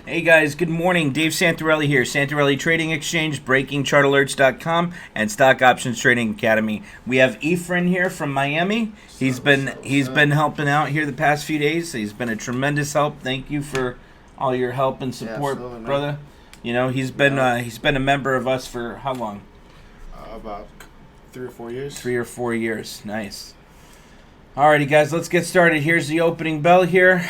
Hey guys, good morning. Dave Santarelli here. Santarelli Trading Exchange, BreakingChartAlerts.com, and Stock Options Trading Academy. We have Efren here from Miami. He's been helping out here the past few days. He's been a tremendous help. Thank you for all your help and support, brother. You know, he's been a member of us for how long? About 3 or 4 years. 3 or 4 years. Nice. Alrighty, guys, let's get started. Here's the opening bell here.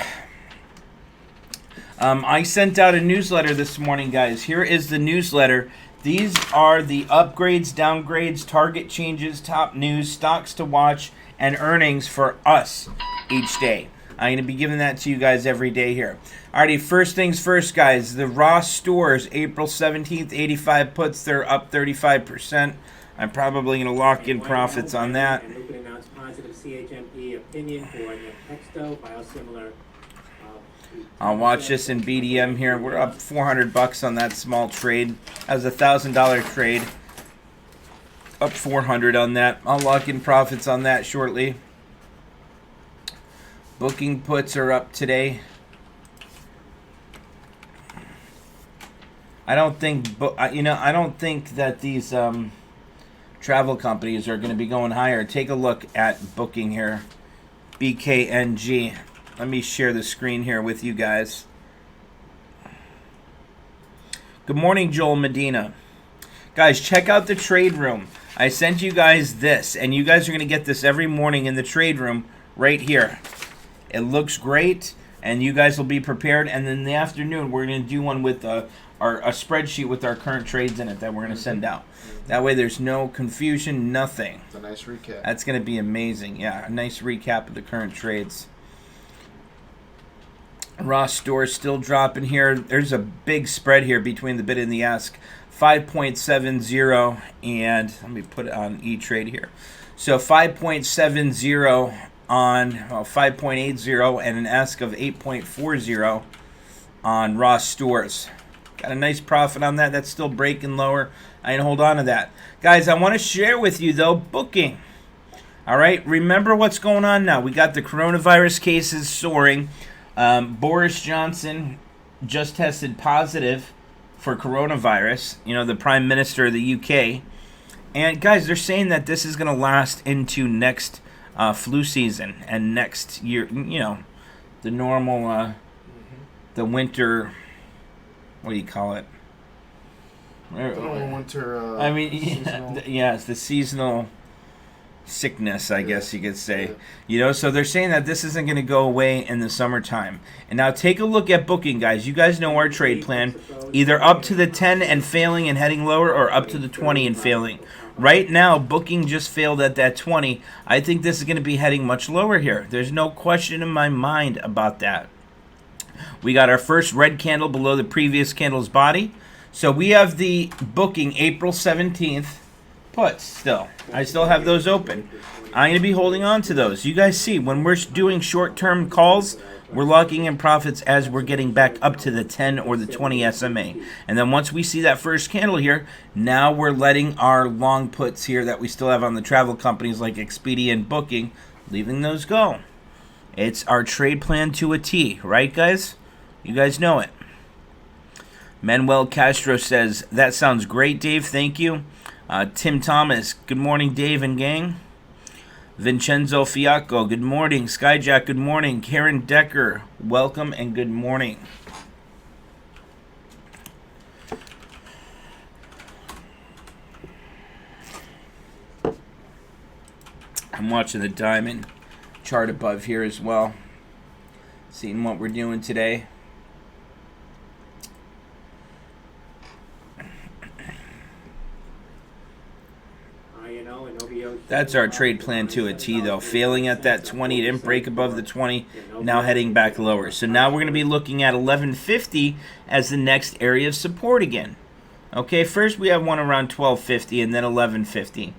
I sent out a newsletter this morning, guys. Here is the newsletter. These are the upgrades, downgrades, target changes, top news, stocks to watch, and earnings for us each day. I'm going to be giving that to you guys every day here. Alrighty, first things first, guys. The Ross stores, April 17th, 85 puts. They're up 35%. I'm probably going to lock in profits on that. And Luke announced positive CHMP opinion for Nexto biosimilar. I'll watch this in BDM here. We're up $400 on that small trade. That was a $1,000 trade. Up 400 on that. I'll lock in profits on that shortly. Booking puts are up today. I don't think that these travel companies are going to be going higher. Take a look at booking here. BKNG. Let me share the screen here with you guys. Good morning, Joel Medina. Guys, check out the trade room. I sent you guys this, and you guys are going to get this every morning in the trade room right here. It looks great, and you guys will be prepared. And then in the afternoon, we're going to do one with a spreadsheet with our current trades in it that we're going to send out. That way there's no confusion, nothing. It's a nice recap. That's going to be amazing. Yeah, a nice recap of the current trades. Ross stores still dropping here. There's a big spread here between the bid and the ask. 5.70 and let me put it on E-Trade here. So 5.70 on 5.80 and an ask of 8.40 on Ross stores. Got a nice profit on that. That's still breaking lower. I can hold on to that. Guys, I want to share with you though booking. All right, remember what's going on now. We got the coronavirus cases soaring. Boris Johnson just tested positive for coronavirus, you know, the Prime Minister of the UK. And guys, they're saying that this is going to last into next flu season and next year, you know, the normal, the winter, what do you call it? Winter, I mean, yeah, it's the seasonal sickness, I guess you could say. You know, so they're saying that this isn't going to go away in the summertime. And now take a look at booking, guys. You guys know our trade plan. Either up to the 10 and failing and heading lower, or up to the 20 and failing. Right now, booking just failed at that 20. I think this is going to be heading much lower here. There's no question in my mind about that. We got our first red candle below the previous candle's body. So we have the booking April 17th. Puts still. I still have those open. I'm going to be holding on to those. You guys see, when we're doing short-term calls, we're locking in profits as we're getting back up to the 10 or the 20 SMA. And then once we see that first candle here, now we're letting our long puts here that we still have on the travel companies like Expedia and Booking, leaving those go. It's our trade plan to a T, right, guys? You guys know it. Manuel Castro says, that sounds great, Dave. Thank you. Tim Thomas, good morning, Dave and gang. Vincenzo Fiacco, good morning. Skyjack, good morning. Karen Decker, welcome and good morning. I'm watching the diamond chart above here as well. Seeing what we're doing today. That's our trade plan to a T, though. Failing at that 20, didn't break above the 20, now heading back lower. So now we're going to be looking at 1150 as the next area of support again. Okay, first we have one around 1250 and then 1150.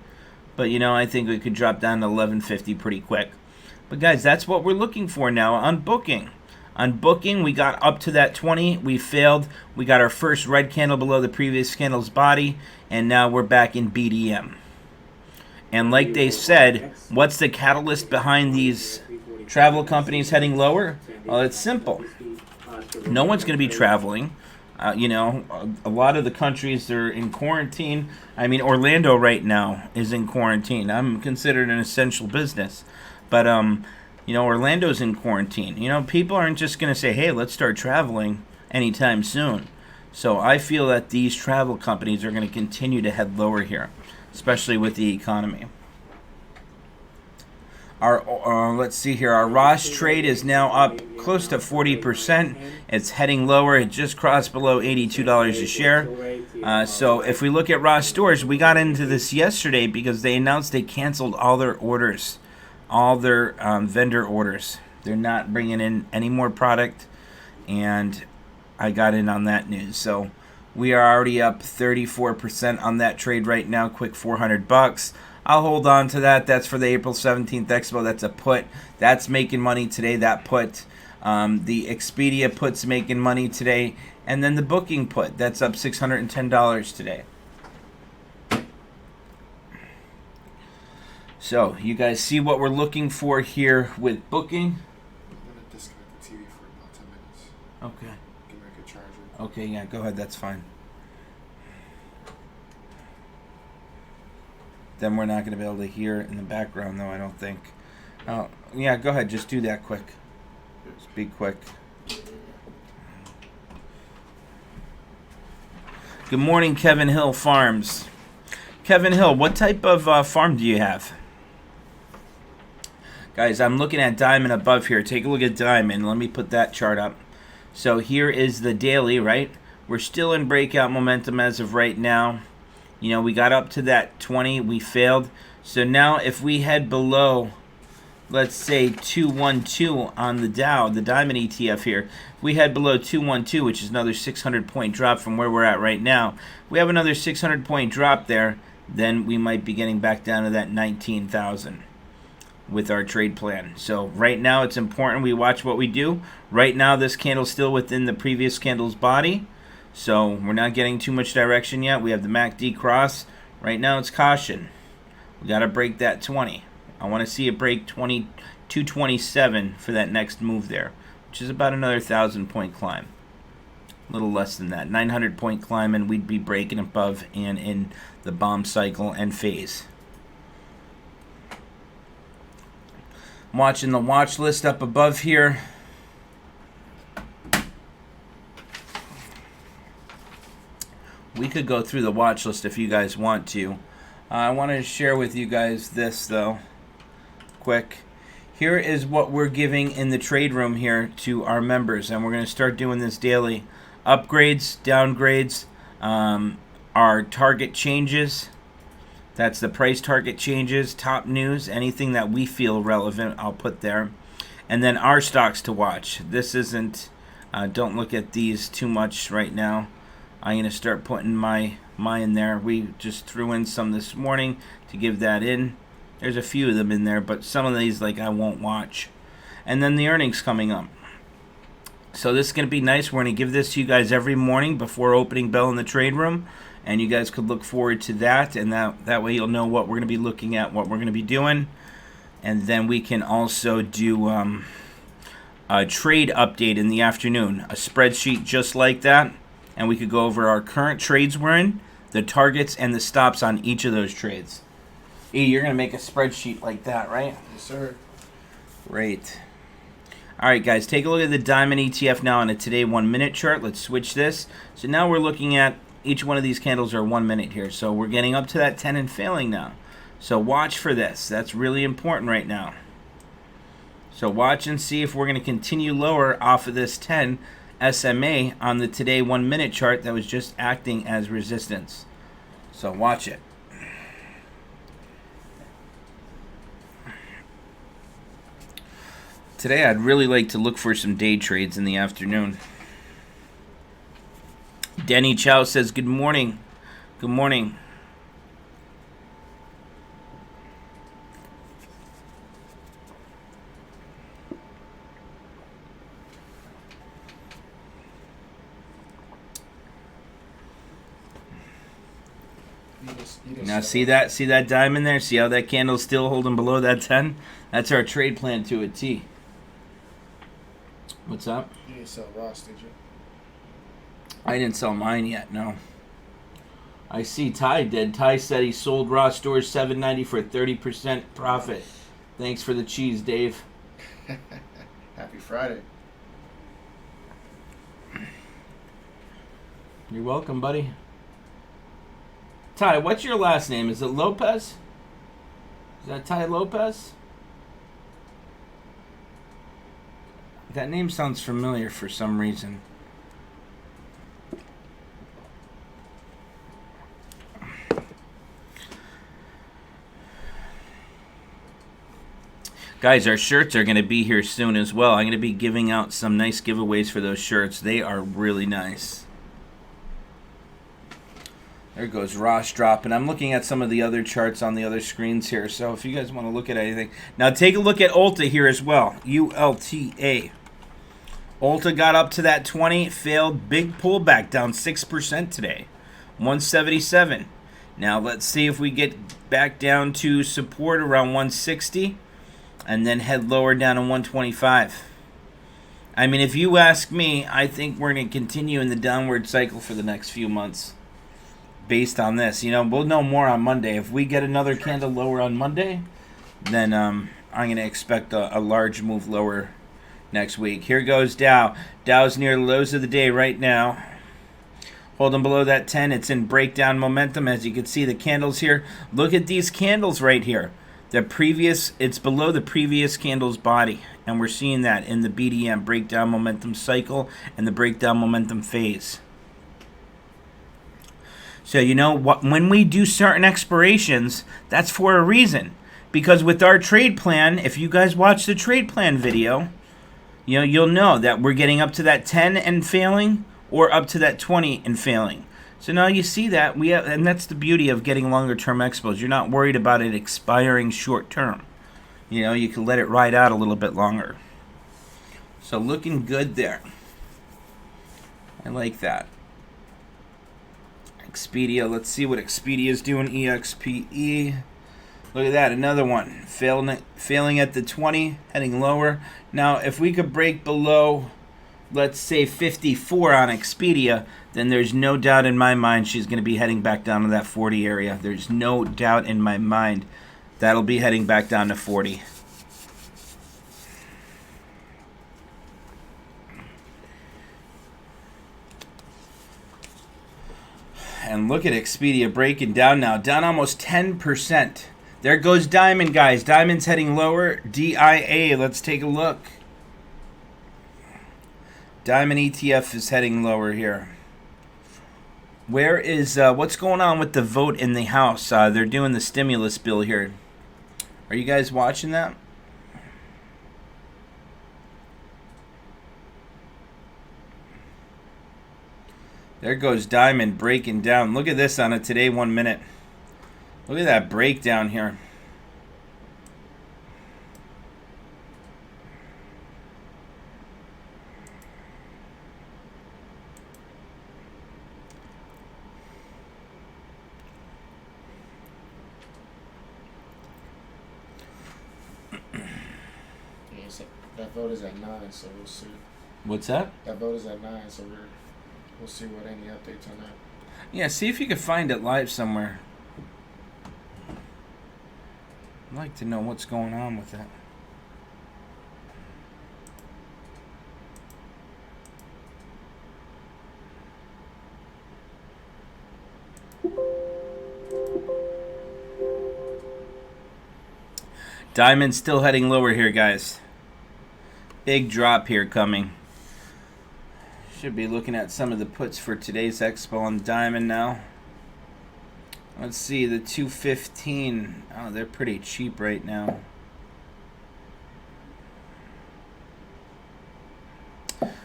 But, you know, I think we could drop down to 1150 pretty quick. But, guys, that's what we're looking for now on booking. On booking, we got up to that 20. We failed. We got our first red candle below the previous candle's body. And now we're back in BDM. And like they said, what's the catalyst behind these travel companies heading lower? Well, it's simple. No one's going to be traveling. A lot of the countries are in quarantine. I mean, Orlando right now is in quarantine. I'm considered an essential business. But, Orlando's in quarantine. People aren't just going to say, hey, let's start traveling anytime soon. So I feel that these travel companies are going to continue to head lower here, especially with the economy. Let's see here. Our Ross trade is now up close to 40%. It's heading lower. It just crossed below $82 a share. So if we look at Ross stores, we got into this yesterday because they announced they canceled all their orders, all their vendor orders. They're not bringing in any more product, and I got in on that news. So we are already up 34% on that trade right now. Quick $400. I'll hold on to that. That's for the April 17th Expo. That's a put. That's making money today, that put. The Expedia put's making money today. And then the booking put, that's up $610 today. So, you guys see what we're looking for here with booking? I'm going to disconnect the TV for about 10 minutes. Okay. Give me a charger. Okay, yeah, go ahead. That's fine. Then we're not going to be able to hear in the background, though, I don't think. Oh, yeah, go ahead. Just do that quick. Just be quick. Good morning, Kevin Hill Farms. Kevin Hill, what type of farm do you have? Guys, I'm looking at Diamond above here. Take a look at Diamond. Let me put that chart up. So here is the daily, right? We're still in breakout momentum as of right now. We got up to that 20. We failed. So now if we head below, let's say 212 on the Dow, the Diamond ETF here, if we head below 212, which is another 600-point drop from where we're at right now, if we have another 600-point drop there, then we might be getting back down to that 19,000 with our trade plan. So right now it's important we watch what we do. Right now this candle's still within the previous candle's body. So we're not getting too much direction yet. We have the MACD cross. Right now it's caution. We got to break that 20. I want to see it break 227 for that next move there, which is about another 1,000-point climb. A little less than that. 900-point climb, and we'd be breaking above and in the bomb cycle and phase. I'm watching the watch list up above here. We could go through the watch list if you guys want to. I wanted to share with you guys this, though, quick. Here is what we're giving in the trade room here to our members, and we're going to start doing this daily. Upgrades, downgrades, our target changes. That's the price target changes, top news, anything that we feel relevant, I'll put there. And then our stocks to watch. This isn't, don't look at these too much right now. I'm going to start putting my in there. We just threw in some this morning to give that in. There's a few of them in there, but some of these I won't watch. And then the earnings coming up. So this is going to be nice. We're going to give this to you guys every morning before opening bell in the trade room. And you guys could look forward to that. And that way you'll know what we're going to be looking at, what we're going to be doing. And then we can also do a trade update in the afternoon. A spreadsheet just like that. And we could go over our current trades we're in, the targets, and the stops on each of those trades. E, you're going to make a spreadsheet like that, right? Yes, sir. Great. All right, guys, take a look at the Diamond ETF now on a today 1-minute chart. Let's switch this. So now we're looking at each one of these candles are 1 minute here. So we're getting up to that 10 and failing now. So watch for this. That's really important right now. So watch and see if we're going to continue lower off of this 10 SMA on the today 1 minute chart that was just acting as resistance. So watch it. Today I'd really like to look for some day trades in the afternoon. Denny Chow says good morning. Good morning. Now see that diamond there? See how that candle's still holding below that 10? That's our trade plan to a T. What's up? You didn't sell Ross, did you? I didn't sell mine yet, no. I see Ty did. Ty said he sold Raw Stores $7.90 for a 30% profit. Thanks for the cheese, Dave. Happy Friday. You're welcome, buddy. Ty, what's your last name? Is it Lopez? Is that Ty Lopez? That name sounds familiar for some reason. Guys, our shirts are going to be here soon as well. I'm going to be giving out some nice giveaways for those shirts. They are really nice. There goes Ross dropping. I'm looking at some of the other charts on the other screens here. So if you guys want to look at anything. Now take a look at Ulta here as well. ULTA. Ulta got up to that 20. Failed. Big pullback. Down 6% today. 177. Now let's see if we get back down to support around 160. And then head lower down to 125. I mean, if you ask me, I think we're going to continue in the downward cycle for the next few months. Based on this, we'll know more on Monday. If we get another candle lower on Monday, then I'm going to expect a large move lower next week. Here goes Dow. Dow's near the lows of the day right now. Holding below that 10. It's in breakdown momentum. As you can see, the candles here. Look at these candles right here. It's below the previous candle's body. And we're seeing that in the BDM, breakdown momentum cycle, and the breakdown momentum phase. So when we do certain expirations, that's for a reason. Because with our trade plan, if you guys watch the trade plan video, you'll know that we're getting up to that 10 and failing, or up to that 20 and failing. So now you see that and that's the beauty of getting longer term expos. You're not worried about it expiring short term. You can let it ride out a little bit longer. So looking good there. I like that. Expedia, let's see what Expedia is doing. EXPE. Look at that, another one. Failing at the 20, heading lower. Now, if we could break below, let's say 54 on Expedia, then there's no doubt in my mind she's going to be heading back down to that 40 area. There's no doubt in my mind that'll be heading back down to 40. And look at Expedia breaking down now. Down almost 10%. There goes Diamond, guys. Diamond's heading lower. DIA, let's take a look. Diamond ETF is heading lower here. Where is, what's going on with the vote in the House? They're doing the stimulus bill here. Are you guys watching that? There goes Diamond breaking down. Look at this on a today 1 minute. Look at that breakdown here. Yeah, so that vote is at 9, so we'll see. What's that? That vote is at 9, so we'll see what any updates on that. Yeah, see if you can find it live somewhere. I'd like to know what's going on with that. Diamond's still heading lower here, guys. Big drop here coming. Should be looking at some of the puts for today's expo on Diamond now. Let's see, the 215. Oh, they're pretty cheap right now.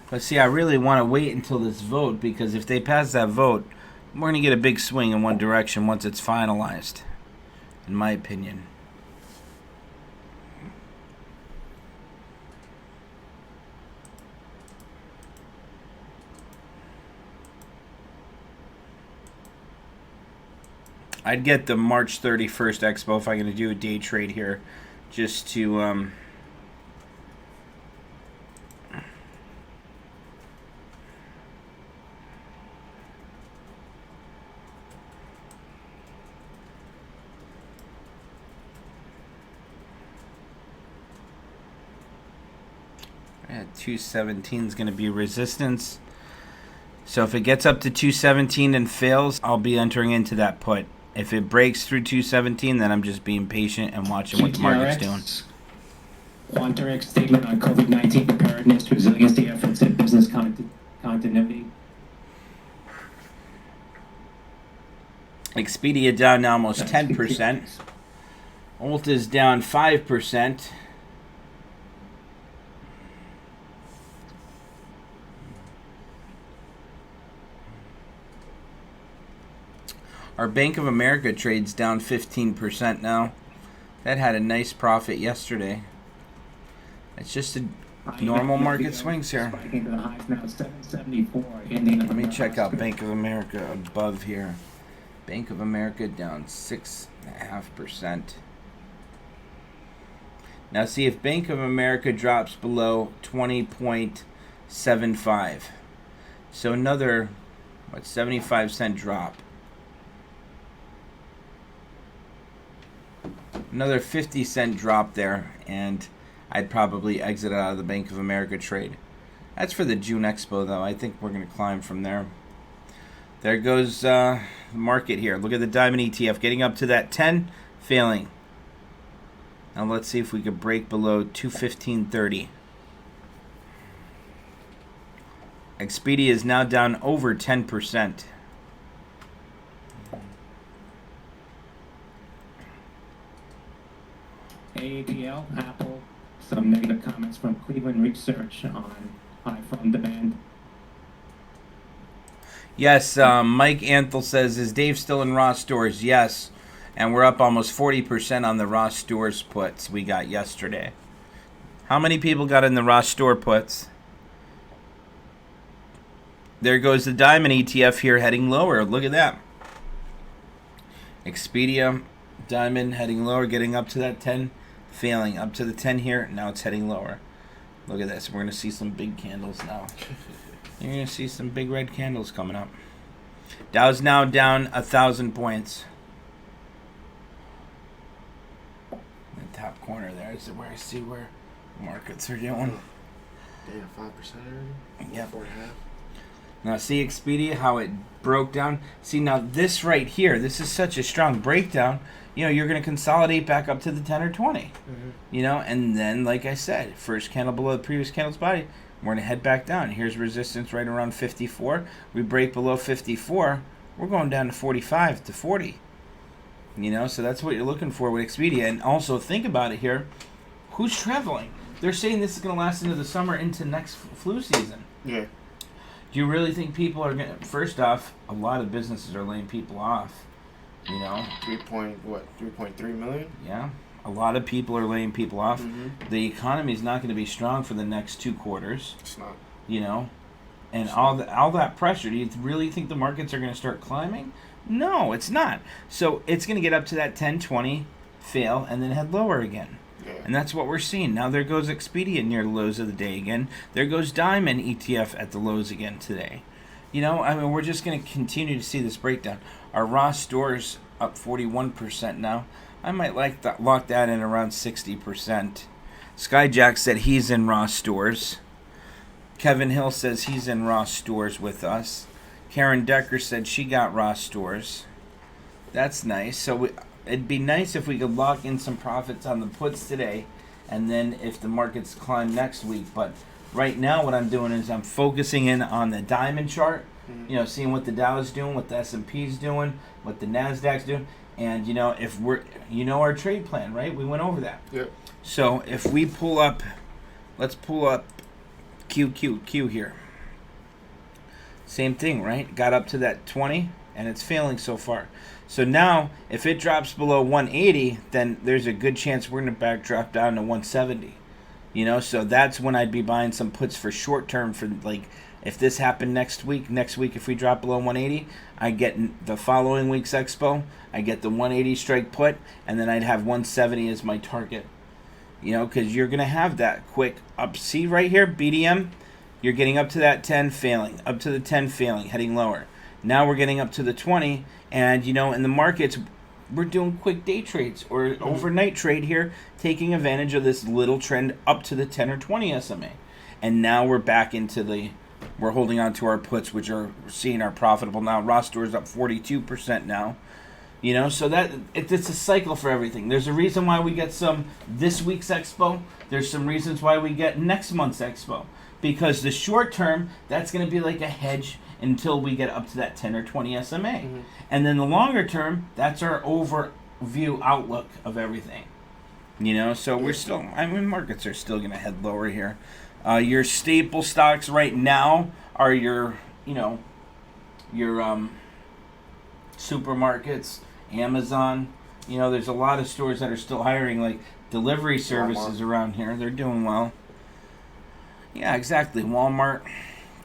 But see, I really want to wait until this vote, because if they pass that vote, we're going to get a big swing in one direction once it's finalized, in my opinion. I'd get the March 31st expo if I'm going to do a day trade here, just to At 217 is going to be resistance. So if it gets up to 217 and fails, I'll be entering into that put. If it breaks through 217, then I'm just being patient and watching what the market's doing. Quantarix statement on COVID-19 preparedness, resiliency efforts, and business continuity. Expedia down now almost 10%. Ult is down 5%. Our Bank of America trade's down 15% now. That had a nice profit yesterday. It's just a normal market swings here. Let me check out Bank of America above here. Bank of America down 6.5%. Now see if Bank of America drops below 20.75. So another, 75-cent drop. Another 50-cent drop there, and I'd probably exit out of the Bank of America trade. That's for the June Expo, though. I think we're going to climb from there. There goes the market here. Look at the Diamond ETF getting up to that 10, failing. Now let's see if we could break below 215.30. Expedia is now down over 10%. AAPL, Apple, some negative comments from Cleveland Research on iPhone demand. Yes, Mike Anthel says, is Dave still in Ross stores? Yes, and we're up almost 40% on the Ross stores puts we got yesterday. How many people got in the Ross store puts? There goes the Diamond ETF here heading lower. Look at that. Expedia, Diamond heading lower, getting up to that 10. Failing up to the 10 here. Now it's heading lower. Look at this. We're going to see some big candles now. You're going to see some big red candles coming up. Dow's now down 1,000 points. In the top corner there is where I see where markets are doing. Damn, 5% already? Yep. 4.5%. Now see Expedia, how it broke down. See now this right here, this is such a strong breakdown. You know, you're going to consolidate back up to the 10 or 20. Mm-hmm. You know, and then, like I said, first candle below the previous candle's body, we're going to head back down. Here's resistance right around 54. We break below 54, we're going down to 45 to 40. You know, so that's what you're looking for with Expedia. And also, think about it here. Who's traveling? They're saying this is going to last into the summer, into next flu season. Yeah. Do you really think people are going to... First off, a lot of businesses are laying people off. You know? 3.3 million? Yeah. A lot of people are laying people off. Mm-hmm. The economy is not going to be strong for the next 2 quarters. It's not. You know? And all that pressure, do you really think the markets are going to start climbing? No, it's not. So it's going to get up to that 10, 20, fail, and then head lower again. Yeah. And that's what we're seeing. Now there goes Expedia near the lows of the day again. There goes Diamond ETF at the lows again today. You know, I mean, we're just going to continue to see this breakdown. Our Ross stores up 41% now. I might lock that in around 60%. Skyjack said he's in Ross stores. Kevin Hill says he's in Ross stores with us. Karen Decker said she got Ross stores. That's nice. So it'd be nice if we could lock in some profits on the puts today, and then if the markets climb next week. But right now what I'm doing is I'm focusing in on the Diamond chart, you know, seeing what the Dow is doing, what the S&P's doing, what the NASDAQ's doing. And, you know, if we're, you know, our trade plan, right? We went over that. Yep. So if we pull up, let's pull up QQQ here. Same thing, right? Got up to that 20, and it's failing so far. So now, if it drops below 180, then there's a good chance we're going to drop down to 170. You know, so that's when I'd be buying some puts for short term for, like, if this happened next week if we drop below 180, I get the following week's expo, I get the 180 strike put, and then I'd have 170 as my target. You know, because you're going to have that quick up. See right here, BDM, you're getting up to that 10, failing. Up to the 10, failing, heading lower. Now we're getting up to the 20, and, you know, in the markets, we're doing quick day trades or overnight trade here, taking advantage of this little trend up to the 10 or 20 SMA. and now we're back into we're holding on to our puts, which are seeing our profitable now. Ross Store's up 42% now. You know, so that it's a cycle for everything. There's a reason why we get some this week's expo. There's some reasons why we get next month's expo. Because the short term, that's going to be like a hedge until we get up to that 10 or 20 SMA. Mm-hmm. And then the longer term, that's our overview outlook of everything. You know, so we're still, I mean, markets are still going to head lower here. Your staple stocks right now are your supermarkets, Amazon. You know, there's a lot of stores that are still hiring, like delivery services around here. They're doing well. Yeah, exactly. Walmart,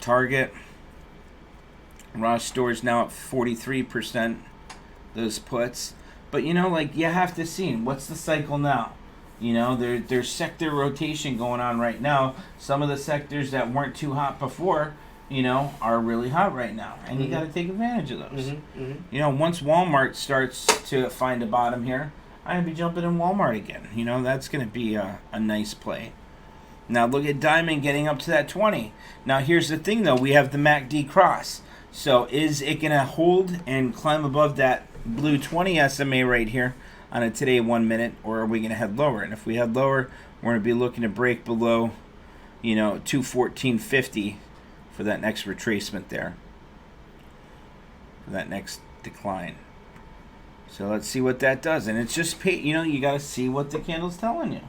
Target, Ross Store's now at 43%. Those puts, but you know, like you have to see what's the cycle now. You know, there's sector rotation going on right now. Some of the sectors that weren't too hot before, you know, are really hot right now, and you got to take advantage of those. You know, once Walmart starts to find a bottom here, I'm gonna be jumping in Walmart again. You know, that's gonna be a nice play. Now look at Diamond getting up to that 20. Now here's the thing though, we have the MACD cross. So is it gonna hold and climb above that blue 20 SMA right here on a today 1 minute, or are we gonna head lower? And if we head lower, we're gonna be looking to break below, you know, 214.50 for that next retracement there, for that next decline. So let's see what that does. And it's just, you know, you got to see what the candle's telling you.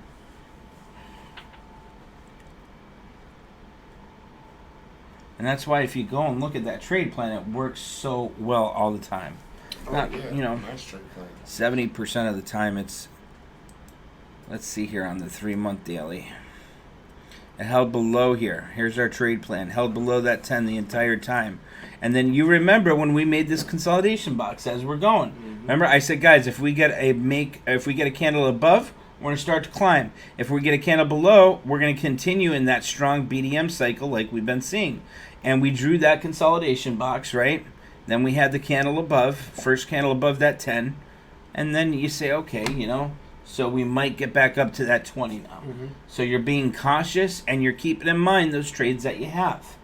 And that's why if you go and look at that trade plan, it works so well all the time. Not, you know, nice trade plan. 70% of the time it's, let's see here on the 3-month daily. It held below here. Here's our trade plan. Held below that 10 the entire time. And then you remember when we made this consolidation box as we're going. Remember I said, guys, if we get a candle above, we're going to start to climb. If we get a candle below, we're going to continue in that strong BDM cycle like we've been seeing. And we drew that consolidation box, right? Then we had the candle above, first candle above that 10. And then you say, okay, you know, so we might get back up to that 20 now. So you're being cautious and you're keeping in mind those trades that you have.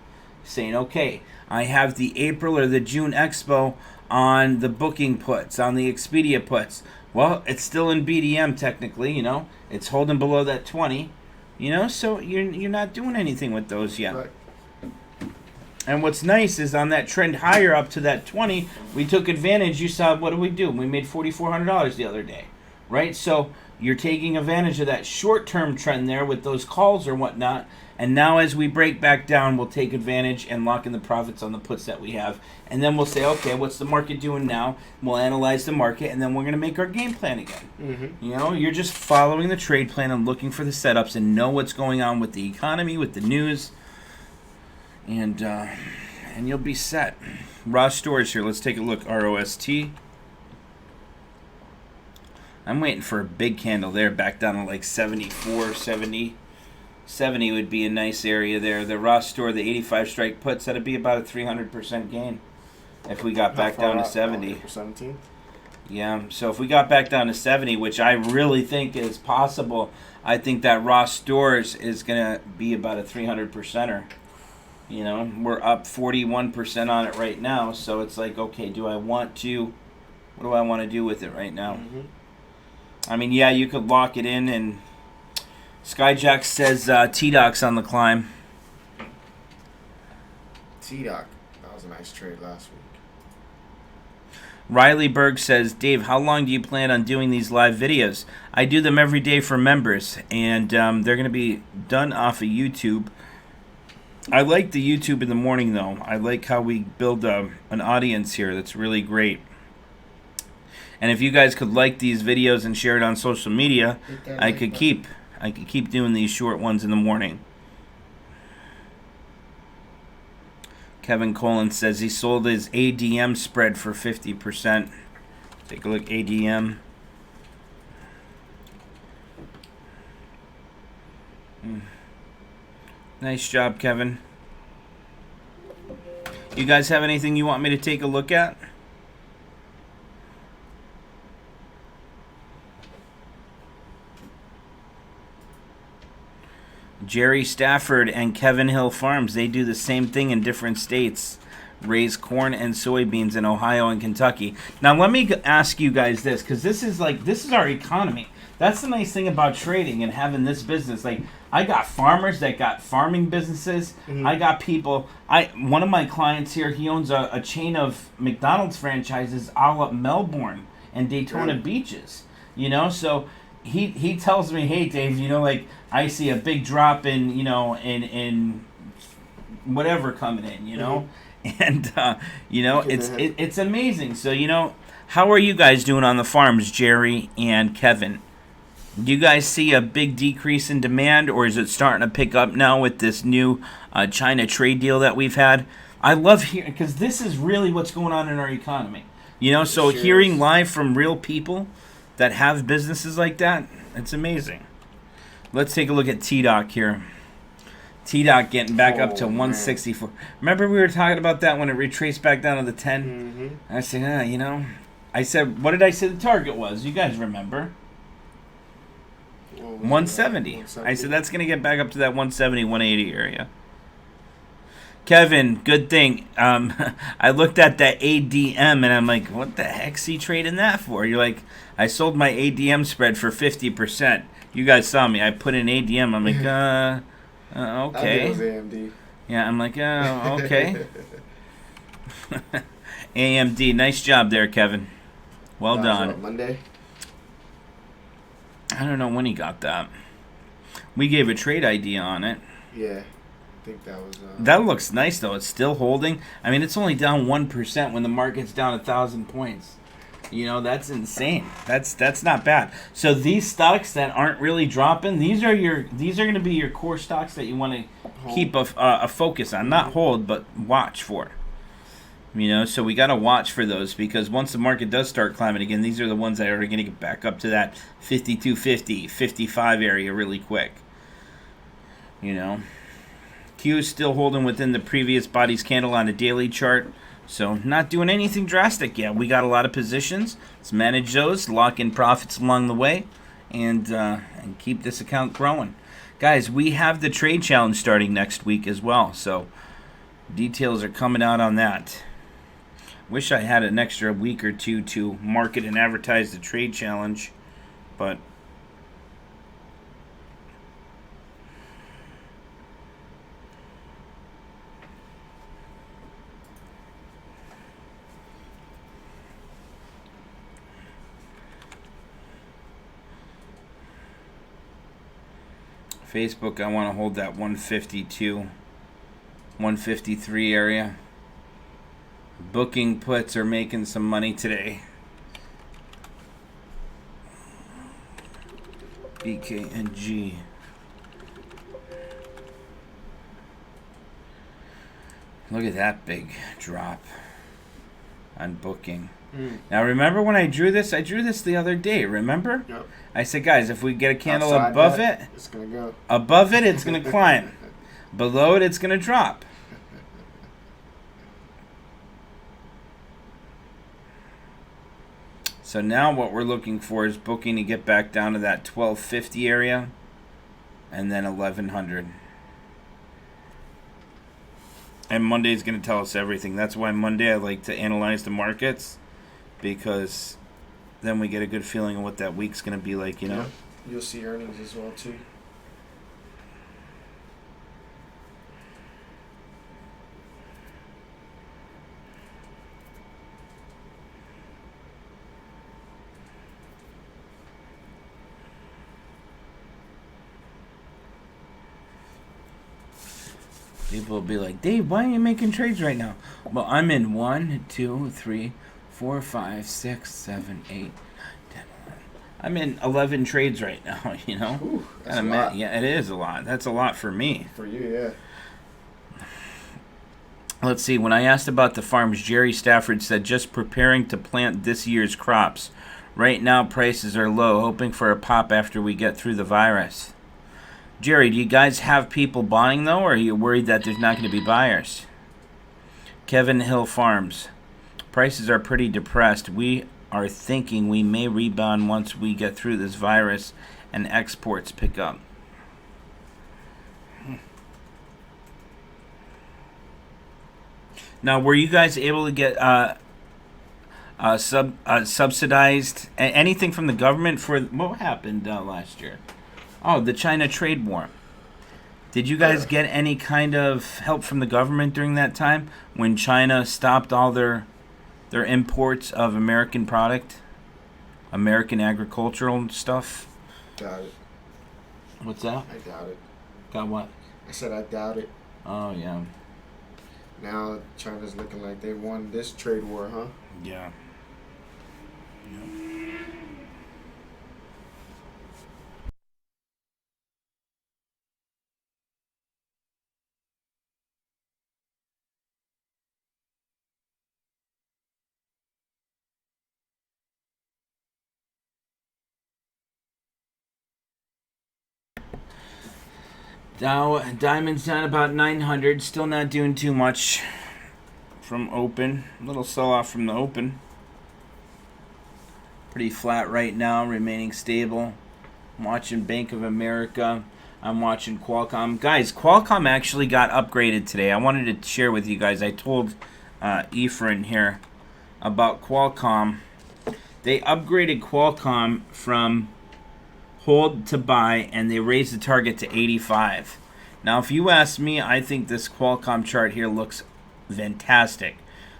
Saying, okay, I have the April or the June Expo on the booking puts, on the Expedia puts. Well, it's still in BDM technically, you know. It's holding below that 20, you know, so you're not doing anything with those yet. Right. And what's nice is on that trend higher up to that 20, we took advantage. You saw, what did we do? We made $4,400 the other day, right? So you're taking advantage of that short-term trend there with those calls or whatnot. And now as we break back down, we'll take advantage and lock in the profits on the puts that we have. And then we'll say, okay, what's the market doing now? We'll analyze the market, and then we're going to make our game plan again. You know, you're just following the trade plan and looking for the setups and know what's going on with the economy, with the news. And you'll be set. Ross Storage here. Let's take a look. ROST. I'm waiting for a big candle there, back down to like 74, 70. 70 would be a nice area there. The Ross Store, the 85 strike puts, that'd be about a 300% gain if we got back down to 70. 17. Yeah, so if we got back down to 70, which I really think is possible, I think that Ross Stores is going to be about a 300%er. You know, we're up 41% on it right now, so it's like, okay, what do I want to do with it right now? I mean, yeah, you could lock it in, and Skyjack says T-Doc's on the climb. T-Doc. That was a nice trade last week. Riley Berg says, Dave, how long do you plan on doing these live videos? I do them every day for members, and they're going to be done off of YouTube. I like the YouTube in the morning, though. I like how we build an audience here that's really great. And if you guys could like these videos and share it on social media, I could keep doing these short ones in the morning. Kevin Collins says he sold his ADM spread for 50%. Take a look, ADM. Nice job, Kevin. You guys have anything you want me to take a look at? Jerry Stafford and Kevin Hill Farms, they do the same thing in different states. Raise corn and soybeans in Ohio and Kentucky. Now let me ask you guys this, because this is our economy. That's the nice thing about trading and having this business. Like, I got farmers that got farming businesses. I got people. One of my clients here, he owns a chain of McDonald's franchises all up Melbourne and Daytona Beaches. You know, so he tells me, hey Dave, you know, like I see a big drop in, you know, in whatever coming in, you know. And you know, it's amazing. So, you know, how are you guys doing on the farms, Jerry and Kevin? Do you guys see a big decrease in demand, or is it starting to pick up now with this new China trade deal that we've had? I love hearing, because this is really what's going on in our economy. You know, so hearing live from real people that have businesses like that, it's amazing. Let's take a look at T-Doc here. T-Doc getting back up to 164. Remember we were talking about that when it retraced back down to the 10? I said, you know, I said, what did I say the target was? You guys remember? 170. I said that's going to get back up to that 170, 180 area. Kevin, good thing. I looked at that ADM and I'm like, what the heck's he trading that for? You're like, I sold my ADM spread for 50%. You guys saw me. I put in ADM. I'm like, okay. It was AMD. Yeah, I'm like, okay. AMD, nice job there, Kevin. Well done. What, Monday? I don't know when he got that. We gave a trade idea on it. Yeah, I think that was. That looks nice though. It's still holding. I mean, it's only down 1% when the market's down 1,000 points. You know, that's insane. That's not bad. So these stocks that aren't really dropping, these are going to be your core stocks that you want to keep a focus on, not hold, but watch for. You know, so we got to watch for those, because once the market does start climbing again, these are the ones that are going to get back up to that 52.50, 55 area really quick. You know, Q is still holding within the previous body's candle on a daily chart. So not doing anything drastic yet. We got a lot of positions. Let's manage those, lock in profits along the way, and keep this account growing. Guys, we have the trade challenge starting next week as well. So details are coming out on that. Wish I had an extra week or two to market and advertise the trade challenge, but Facebook, I want to hold that 152, 153 area. Booking puts are making some money today. BKNG. Look at that big drop on booking. Now remember when I drew this? I drew this the other day, remember? Yep. I said, guys, if we get a candle Outside above that, it, it's gonna go. above it, it's going to climb. Below it, it's going to drop. So now what we're looking for is booking to get back down to that 1250 area and then 1100. And Monday's going to tell us everything. That's why Monday I like to analyze the markets, because then we get a good feeling of what that week's going to be like, you know? Yep. You'll see earnings as well too. People will be like, Dave, why are you making trades right now? Well, I'm in 1, 2, 3, 4, 5, 6, 7, 8, 10, 11. I'm in 11 trades right now, you know? Ooh, that's a lot. Yeah, it is a lot. That's a lot for me. For you, yeah. Let's see. When I asked about the farms, Jerry Stafford said just preparing to plant this year's crops. Right now, prices are low, hoping for a pop after we get through the virus. Jerry, do you guys have people buying, though, or are you worried that there's not going to be buyers? Kevin Hill Farms. Prices are pretty depressed. We are thinking we may rebound once we get through this virus and exports pick up. Now, were you guys able to get subsidized anything from the government for what happened last year? Oh, the China trade war. Did you guys get any kind of help from the government during that time when China stopped all their imports of American product, American agricultural stuff? Doubt it. What's that? I doubt it. Got what? I said I doubt it. Oh yeah. Now China's looking like they won this trade war, huh? Yeah. Dow Diamond's down about 900, still not doing too much from open. A little sell off from the open. Pretty flat right now, remaining stable. I'm watching Bank of America. I'm watching Qualcomm. Guys, Qualcomm actually got upgraded today. I wanted to share with you guys. I told Efren here about Qualcomm. They upgraded Qualcomm from hold to buy, and they raised the target to 85. Now, if you ask me, I think this Qualcomm chart here looks fantastic.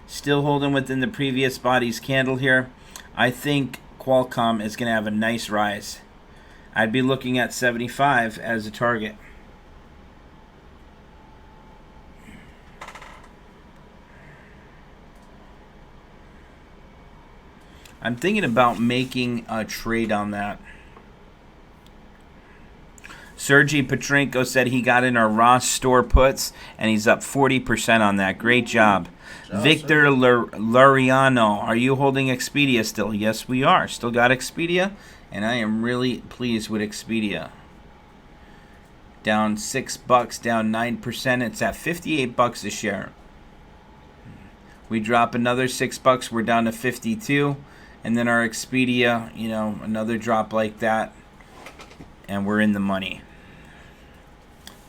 Still holding within the previous body's candle here. I think Qualcomm is going to have a nice rise. I'd be looking at 75 as a target. I'm thinking about making a trade on that. Sergey Petrenko said he got in our Ross store puts, and he's up 40% on that. Great job. Victor Lariano, are you holding Expedia still? Yes, we are. Still got Expedia, and I am really pleased with Expedia. Down $6, down 9%. It's at $58 a share. We drop another $6. We're down to 52, and then our Expedia, another drop like that, and we're in the money.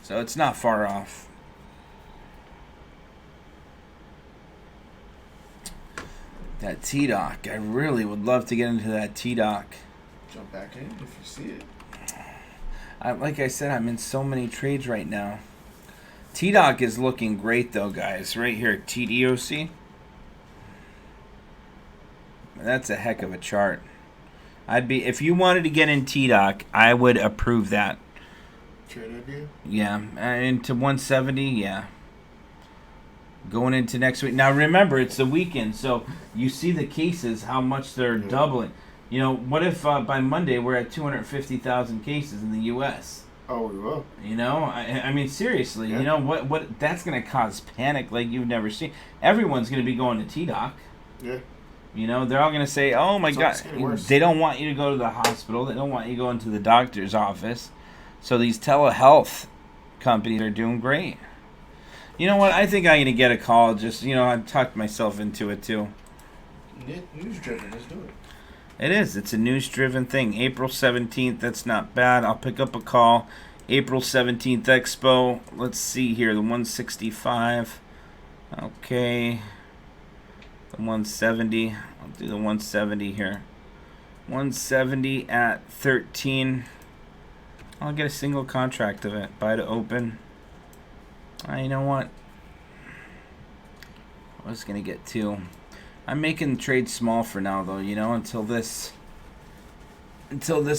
So it's not far off. That T-Doc. I really would love to get into that T-Doc. Jump back in if you see it. Like I said, I'm in so many trades right now. T-Doc is looking great though, guys. Right here, TDOC. That's a heck of a chart. If you wanted to get in T-Doc, I would approve that. Trade idea? Yeah, into 170, yeah. Going into next week. Now remember, it's the weekend, so you see the cases, how much they're doubling. What if by Monday we're at 250,000 cases in the U.S.? Oh, we will. I mean, seriously, Yeah. what that's going to cause panic like you've never seen. Everyone's going to be going to T-Doc. Yeah. They're all going to say, oh my God. It's getting worse. They don't want you to go to the hospital. They don't want you going to the doctor's office. So these telehealth companies are doing great. You know what? I think I'm going to get a call. Just, I talked myself into it too. News driven, let's do it. It is. It's a news-driven thing. April 17th, that's not bad. I'll pick up a call. April 17th Expo. Let's see here. The 165. Okay. The 170. I'll do the 170 here. 170 at 13. I'll get a single contract of it. Buy to open. You know what? I was going to get two. I'm making trades small for now, though. Until this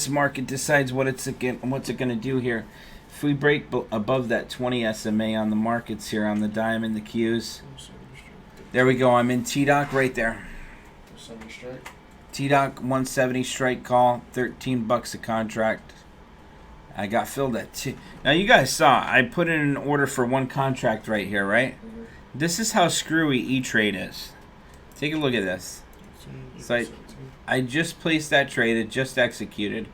market decides what's it going to do here. If we break above that 20 SMA on the markets here on the diamond, the Qs. There we go. I'm in T-Doc right there. 70 strike. T-Doc 170 strike call, $13 a contract. I got filled at two. Now you guys saw I put in an order for one contract right here, right? Mm-hmm. This is how screwy E-Trade is. Take a look at this. So I just placed that trade. It just executed.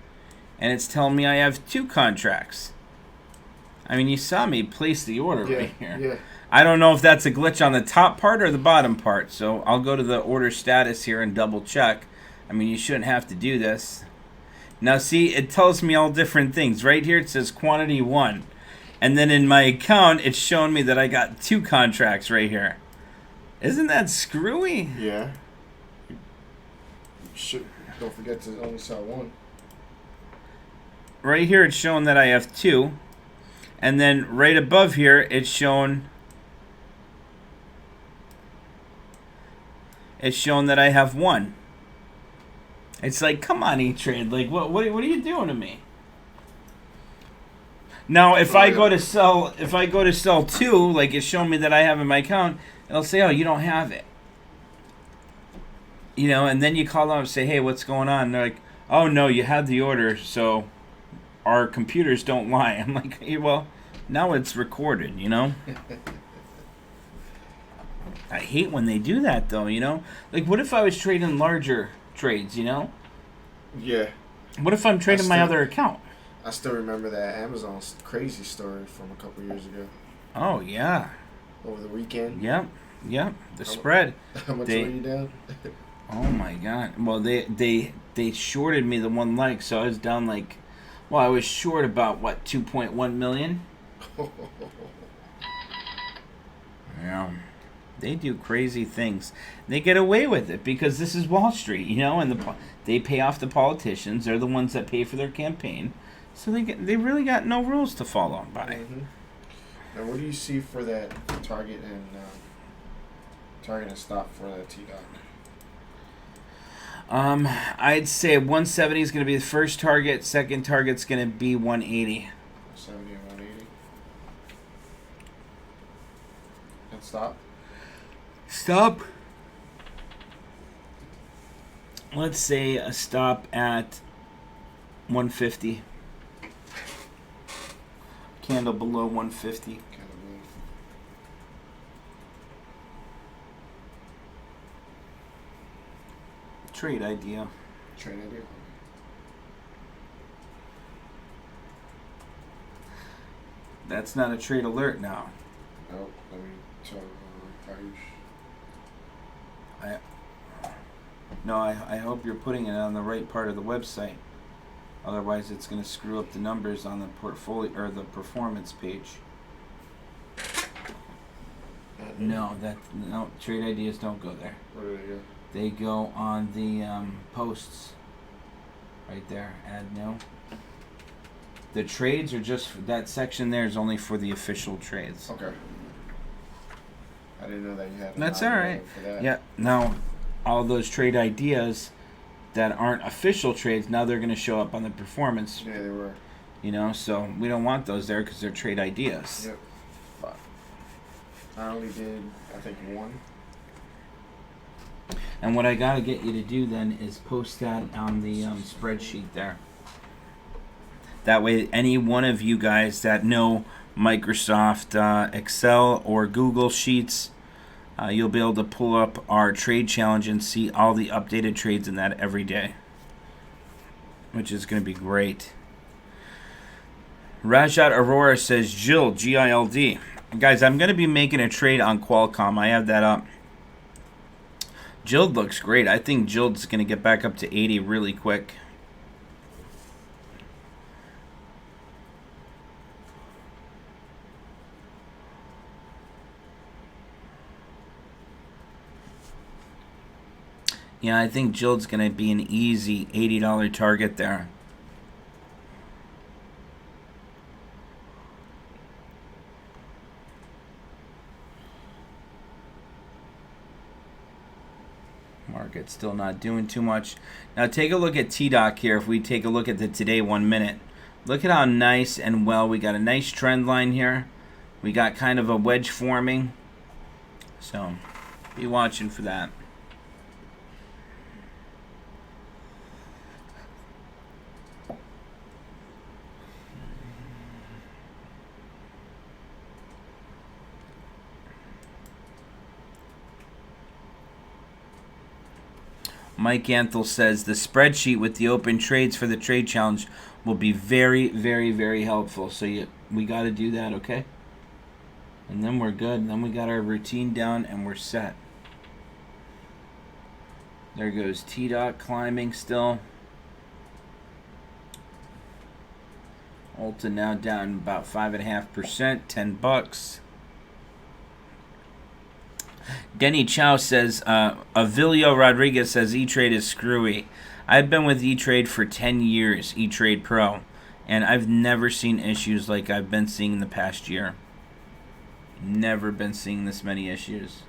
And it's telling me I have two contracts. I mean, you saw me place the order right here. Yeah. I don't know if that's a glitch on the top part or the bottom part. So I'll go to the order status here and double check. I mean, you shouldn't have to do this. Now, see, it tells me all different things. Right here, it says quantity 1. And then in my account, it's showing me that I got two contracts right here. Isn't that screwy? Yeah. Don't forget to only sell one. Right here it's showing that I have 2. And then right above here it's showing that I have 1. It's like, come on, E-Trade. Like, what are you doing to me? Now, if I go to sell 2, like it's showing me that I have in my account, it'll say, oh, you don't have it. You know, and then you call them and say, hey, what's going on? And they're like, oh, no, you had the order, so our computers don't lie. I'm like, hey, well, now it's recorded, you know? I hate when they do that, though, you know? Like, what if I was trading larger trades, you know? Yeah. What if I'm trading my other account? I still remember that Amazon crazy story from a couple years ago. Oh, yeah. Over the weekend. Yep. The spread. How much were you down? Oh, my God. Well, they shorted me the 1 leg, so I was down like... Well, I was short about, what, 2.1 million? Yeah. They do crazy things. They get away with it because this is Wall Street, you know, and they pay off the politicians. They're the ones that pay for their campaign. So they really got no rules to follow by. Mm-hmm. Now, what do you see for that target and stop for that T-Doc? I'd say 170 is going to be the first target. Second target's going to be 180. 70 and 180. And stop? Stop. Let's say a stop at 150. Candle below 150. Kind of move. Trade idea. Trade idea? That's not a trade alert now. Nope. Let me tell No, I hope you're putting it on the right part of the website. Otherwise, it's going to screw up the numbers on the portfolio or the performance page. No, trade ideas don't go there. Where do they go? They go on the posts. Right there. Add no. The trades are just that section there is only for the official trades. Okay. I didn't know that you had. That's all right. For that. Yeah. Now, all those trade ideas that aren't official trades, now they're going to show up on the performance. Yeah, they were. You know, so we don't want those there because they're trade ideas. Yep. But I only did, I think, 1. And what I got to get you to do then is post that on the spreadsheet there. That way, any one of you guys that know Microsoft Excel or Google Sheets, you'll be able to pull up our trade challenge and see all the updated trades in that every day, which is going to be great. Rajat Aurora says Jill, G-I-L-D. Guys, I'm going to be making a trade on Qualcomm. I have that up. Jill looks great. I think Jill's going to get back up to 80 really quick. Yeah, I think Jill's going to be an easy $80 target there. Market's still not doing too much. Now take a look at T-Doc here. If we take a look at the today 1 minute. Look at how nice and well we got a nice trend line here. We got kind of a wedge forming. So be watching for that. Mike Anthel says the spreadsheet with the open trades for the trade challenge will be very, very, very helpful. So we got to do that, okay? And then we're good. And then we got our routine down and we're set. There goes T-Dot climbing still. Ulta now down about 5.5%, $10. Denny Chow says, Avilio Rodriguez says E-Trade is screwy. I've been with E-Trade for 10 years, E-Trade Pro, and I've never seen issues like I've been seeing in the past year. Never been seeing this many issues.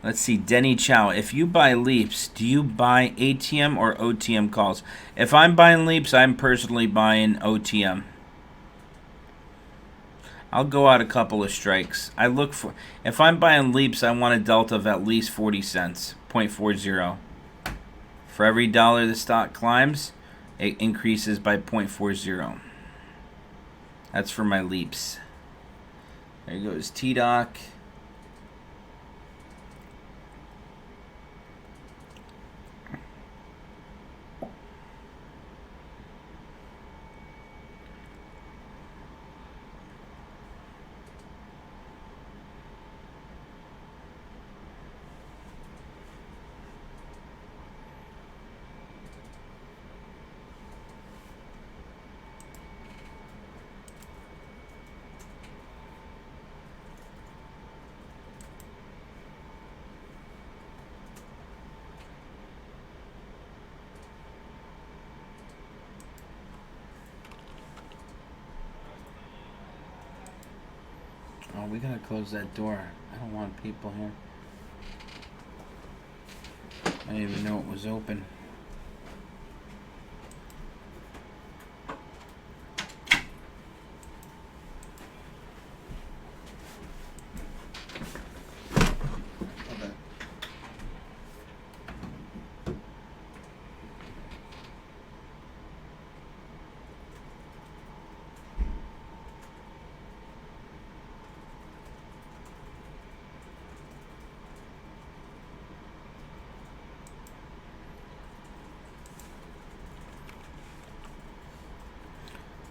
Let's see, Denny Chow. If you buy leaps, do you buy ATM or OTM calls? If I'm buying leaps, I'm personally buying OTM. I'll go out a couple of strikes. I look for, if I'm buying leaps, I want a delta of at least 40 cents, 0.40. For every dollar the stock climbs, it increases by 0.40. That's for my leaps. There goes T-Doc. Oh, we gotta close that door. I don't want people here. I didn't even know it was open. Okay.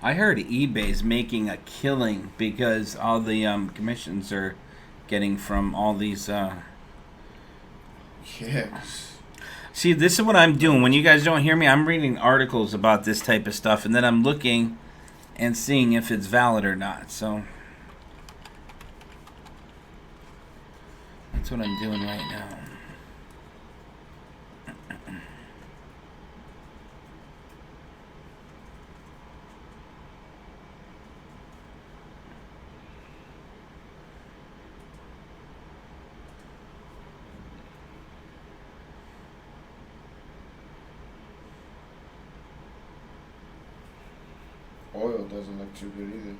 I heard eBay's making a killing because all the commissions are getting from all these. Yes. See, this is what I'm doing. When you guys don't hear me, I'm reading articles about this type of stuff, and then I'm looking and seeing if it's valid or not. So that's what I'm doing right now. Oil doesn't look too good either.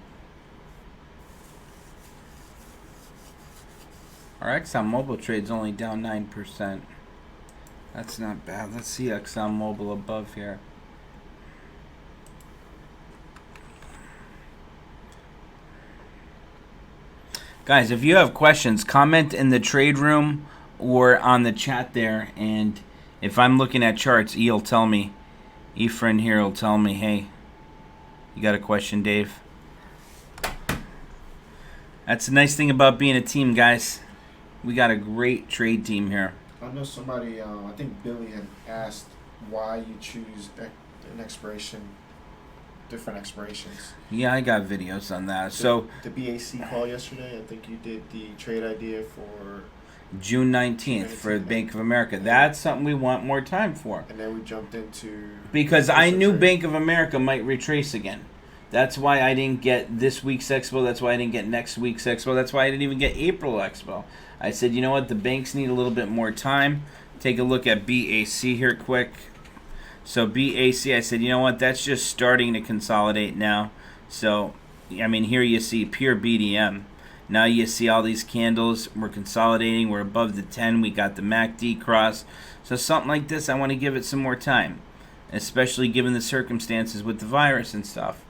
Our ExxonMobil trade's only down 9%. That's not bad. Let's see ExxonMobil above here. Guys, if you have questions, comment in the trade room or on the chat there. And if I'm looking at charts, he'll tell me. E-friend here will tell me, hey, you got a question, Dave? That's the nice thing about being a team, guys. We got a great trade team here. I know somebody, I think Billy had asked why you choose an expiration, different expirations. Yeah, I got videos on that. So the BAC call yesterday, I think you did the trade idea for June 19th for Bank of America. That's something we want more time for. And then we jumped into... Because I knew Bank of America might retrace again. That's why I didn't get this week's Expo. That's why I didn't get next week's Expo. That's why I didn't even get April Expo. I said, you know what? The banks need a little bit more time. Take a look at BAC here quick. So BAC, I said, you know what? That's just starting to consolidate now. So, I mean, here you see pure BDM. Now you see all these candles. We're consolidating. We're above the 10. We got the MACD cross. So something like this, I want to give it some more time, especially given the circumstances with the virus and stuff.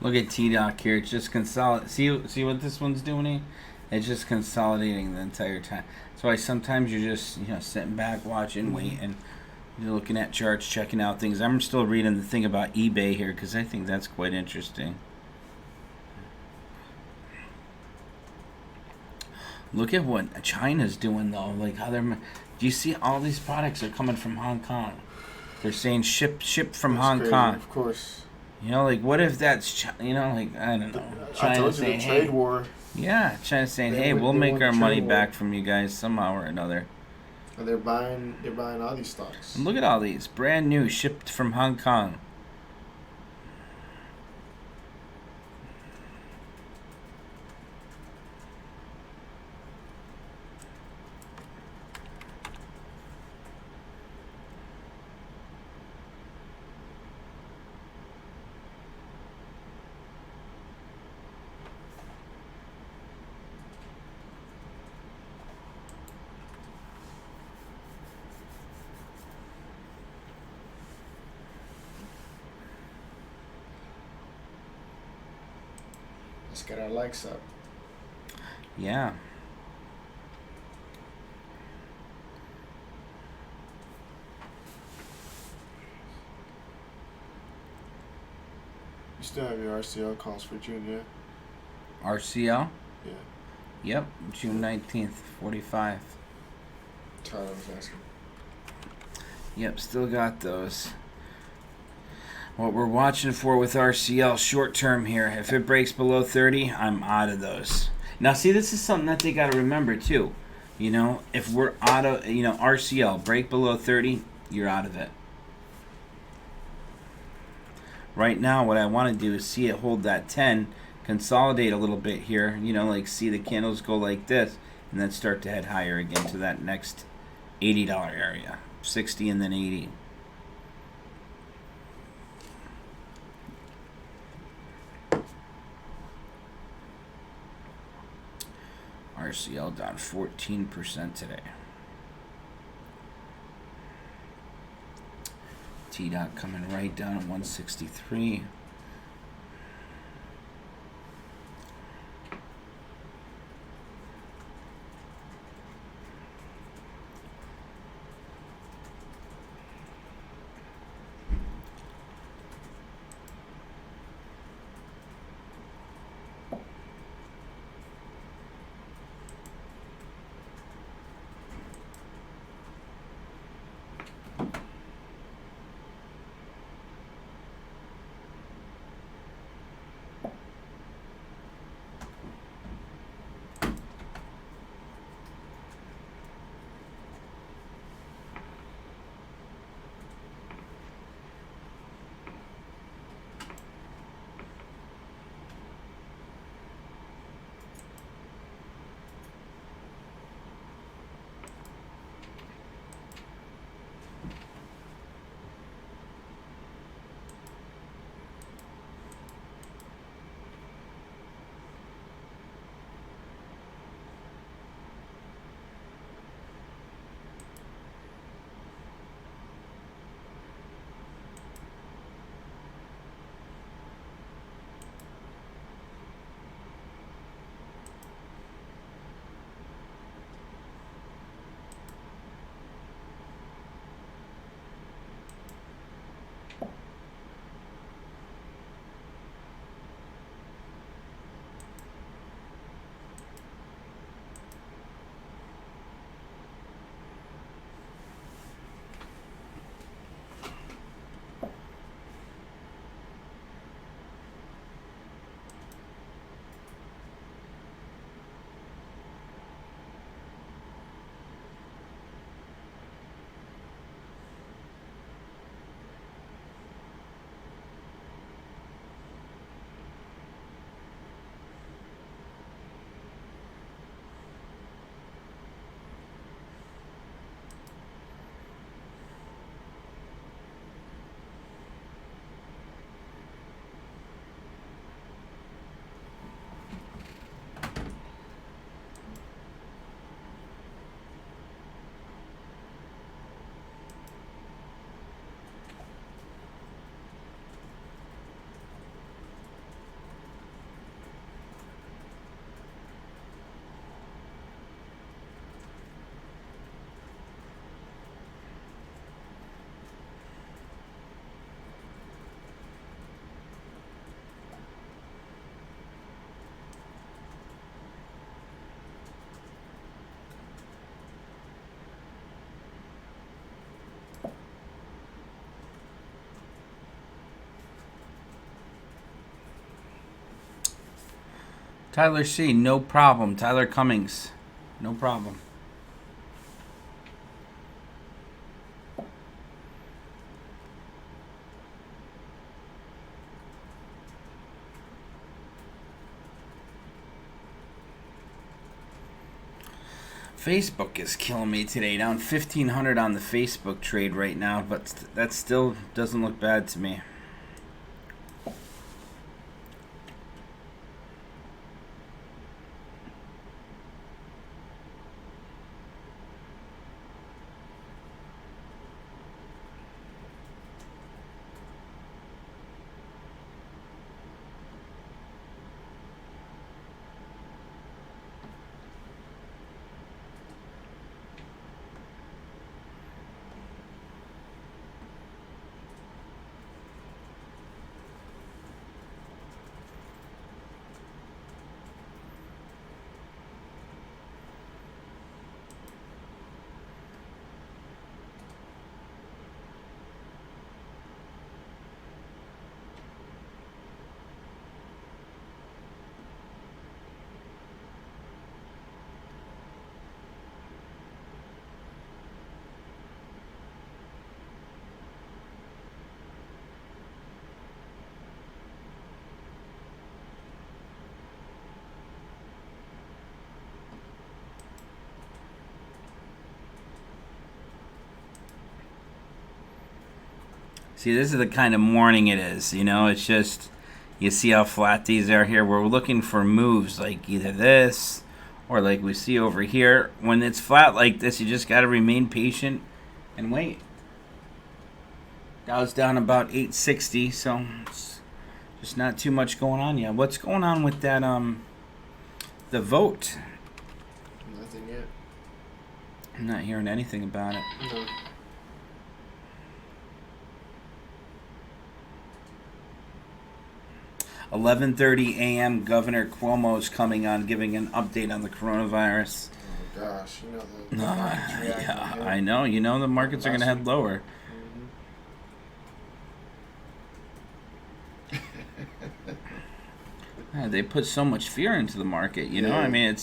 Look at T Doc here. It's just consolidate. See what this one's doing? It's just consolidating the entire time. That's why sometimes you're just sitting back, watching, waiting. You're looking at charts, checking out things. I'm still reading the thing about eBay here because I think that's quite interesting. Look at what China's doing though. Like how they're. Do you see all these products are coming from Hong Kong? They're saying ship from That's Hong crazy, Kong. of course. Like what if that's like I don't know. I China told you saying, the trade hey, war. yeah, China saying, They hey, want- we'll they make want our the money trade war. back from you guys somehow or another. And they're buying all these stocks. And look at all these brand new, shipped from Hong Kong. Let's get our likes up. Yeah. You still have your RCL calls for June, yeah? RCL? Yeah. Yep, June 19th, 45. Tyler was asking. Yep, still got those. What we're watching for with RCL short term here, if it breaks below 30, I'm out of those. Now, see, this is something that they got to remember too. If we're out of, RCL, break below 30, you're out of it. Right now, what I want to do is see it hold that 10, consolidate a little bit here, like see the candles go like this, and then start to head higher again to that next $80 area. 60 and then 80. RCL down 14% today. T-Dot coming right down at 163. Tyler C, no problem. Tyler Cummings, no problem. Facebook is killing me today. Down 1,500 on the Facebook trade right now, but that still doesn't look bad to me. See, this is the kind of morning it is, you know, it's just, you see how flat these are here. We're looking for moves like either this or like we see over here. When it's flat like this, you just got to remain patient and wait. Dow's down about 860, so it's just not too much going on yet. What's going on with that, the vote? Nothing yet. I'm not hearing anything about it. No. $11:30 a.m. Governor Cuomo's coming on, giving an update on the coronavirus. Oh gosh, you know the market's reacting Yeah, here. I know. You know the markets are going to head lower. Yeah, they put so much fear into the market. You know, Yeah. I mean,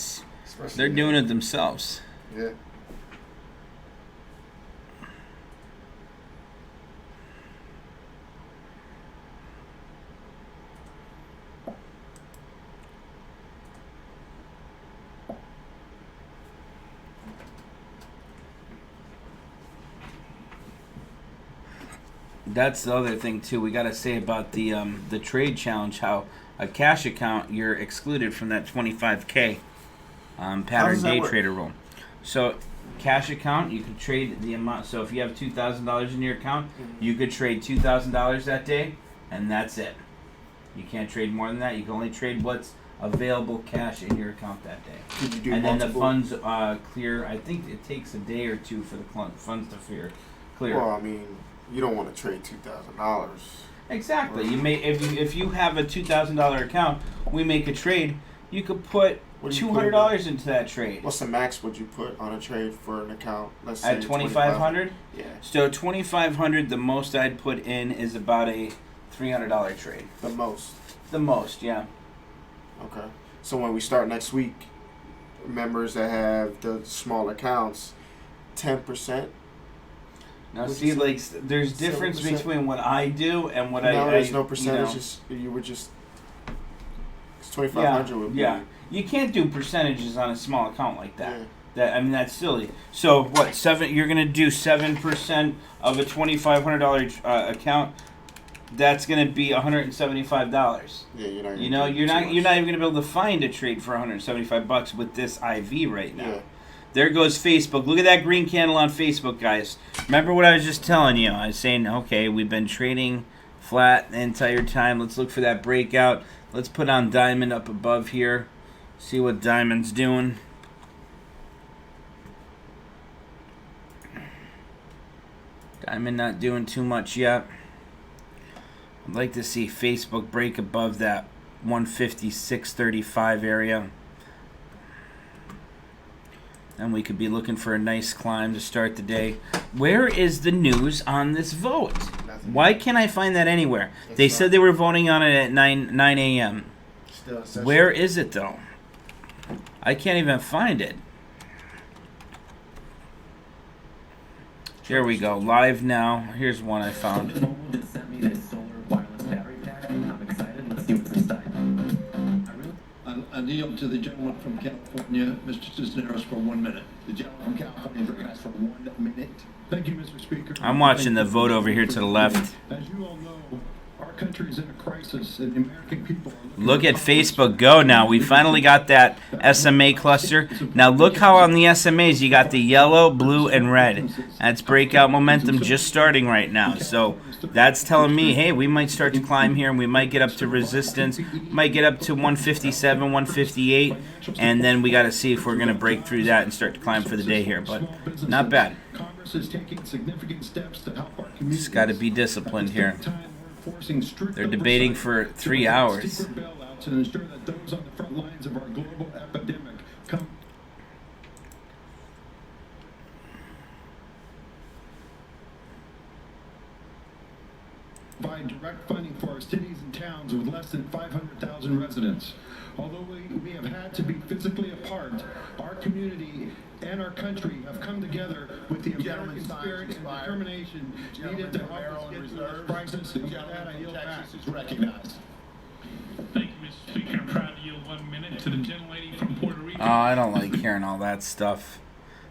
they're doing it themselves. Yeah. That's the other thing too. We got to say about the trade challenge. How a cash account, you're excluded from that 25K pattern does that day work? trader rule. So cash account, you can trade the amount. So if you have $2,000 in your account, you could trade $2,000 that day, and that's it. You can't trade more than that. You can only trade what's available cash in your account that day. Could you do And then the multiple? funds clear. I think it takes a day or two for the funds to clear. Well, I mean, you don't want to trade $2,000. Exactly. You may if you have a $2,000 account, we make a trade. You could put What do you put $200 into that trade What's the max would you put on a trade for an account? Let's say at 2,500. Yeah, So 2,500, the most I'd put in is about a $300 trade. the most. The most, yeah. Okay. So when we start next week, members that have the small accounts, 10%. Now Would see, you say like there's difference 7%? between what I do and what No, I. there's I, no you know. percentages. You would just. 2,500 would be. Yeah, you can't do percentages on a small account like that. Yeah. That I mean, that's silly. So what? You're gonna do 7% of a $2,500 account. That's gonna be $175. Yeah, you're not. You know, you're not even gonna be able to find a trade for $175 with this IV right now. Yeah. There goes Facebook. Look at that green candle on Facebook, guys. Remember what I was just telling you? I was saying, okay, we've been trading flat the entire time. Let's look for that breakout. Let's put on Diamond up above here. See what Diamond's doing. Diamond not doing too much yet. I'd like to see Facebook break above that 156.35 area. And we could be looking for a nice climb to start the day. Where is the news on this vote? Nothing. Why can't I find that anywhere? It's They not- said they were voting on it at 9 a.m. It's still in session. Where is it though? I can't even find it. Here we go. Live now. Here's one I found. Mobile just sent me this solar wireless battery pack. I'm excited. Let's see what's inside. I yield to the gentleman from California, Mr. Cisneros, for 1 minute. The gentleman from California is recognized for 1 minute. Thank you, Mr. Speaker. I'm watching the vote over here to the left. As you all know, our country is in a crisis, and the American people are looking Look at for Facebook Go now. We finally got that SMA cluster. Now look how on the SMAs you got the yellow, blue, and red. That's breakout momentum just starting right now. So that's telling me, hey, we might start to climb here and we might get up to resistance. Might get up to 157, 158. And then we got to see if we're going to break through that and start to climb for the day here. But not bad. Congress is taking significant steps to help our community. Just got to be disciplined here. They're debating for 3 hours. Secret bailouts and ensure that those on the front lines of our global epidemic come. Provide direct funding for our cities and towns with less than 500,000 residents. Although we have had to be physically apart, our community and our country have come together with the American spirit and determination needed to help us get through this crisis. And with that, I yield back. Recognized. Thank you, Mr. Speaker. I'm proud to yield 1 minute to the gentlelady from Puerto Rico. Oh, I don't like hearing all that stuff.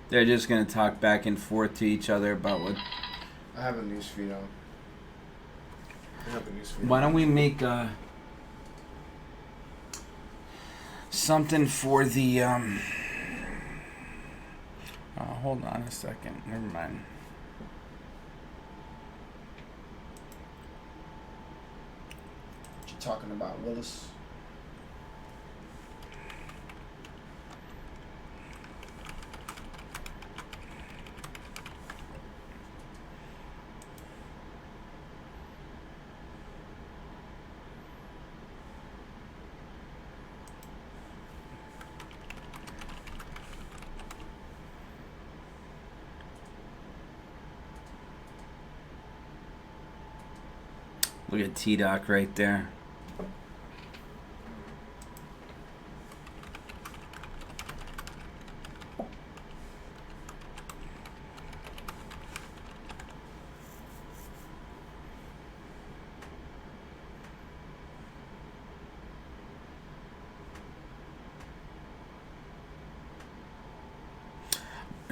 They're just going to talk back and forth to each other about what... I have a news feed on. Why don't we make something for the hold on a second. Never mind. What you talking about, Willis? Look at T-Doc right there.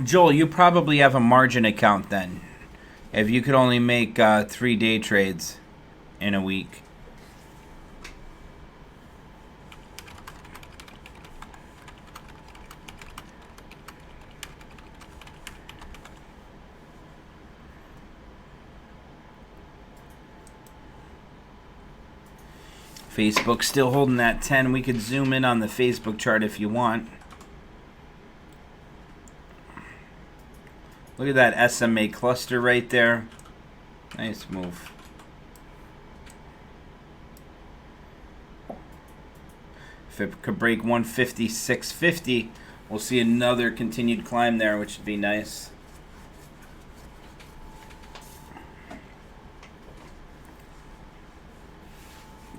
Joel, you probably have a margin account then. If you could only make 3-day trades in a week. Facebook still holding that 10. We could zoom in on the Facebook chart if you want. Look at that SMA cluster right there. Nice move. If it could break 156.50, we'll see another continued climb there, which would be nice.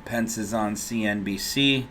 Pence is on CNBC.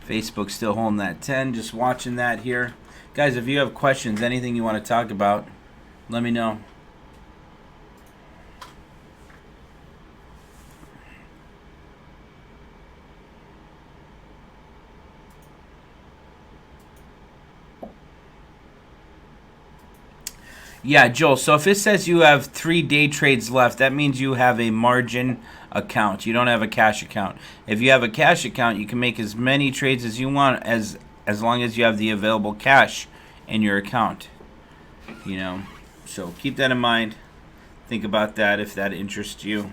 Facebook still holding that 10. Just watching that here. Guys, if you have questions, anything you want to talk about, let me know. Yeah, Joel. So if it says you have 3 day trades left, that means you have a margin account. You don't have a cash account. If you have a cash account, you can make as many trades as you want as long as you have the available cash in your account. You know, so keep that in mind. Think about that if that interests you.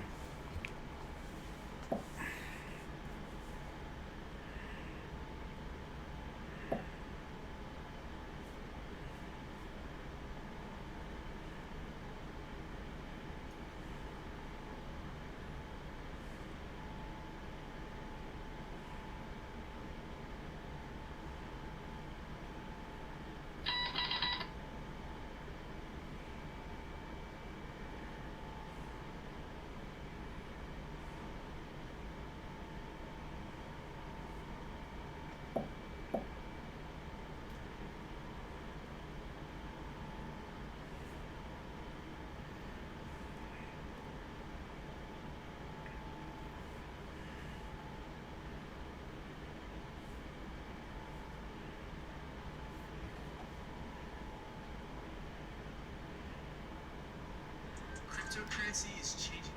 Cryptocurrency is changing.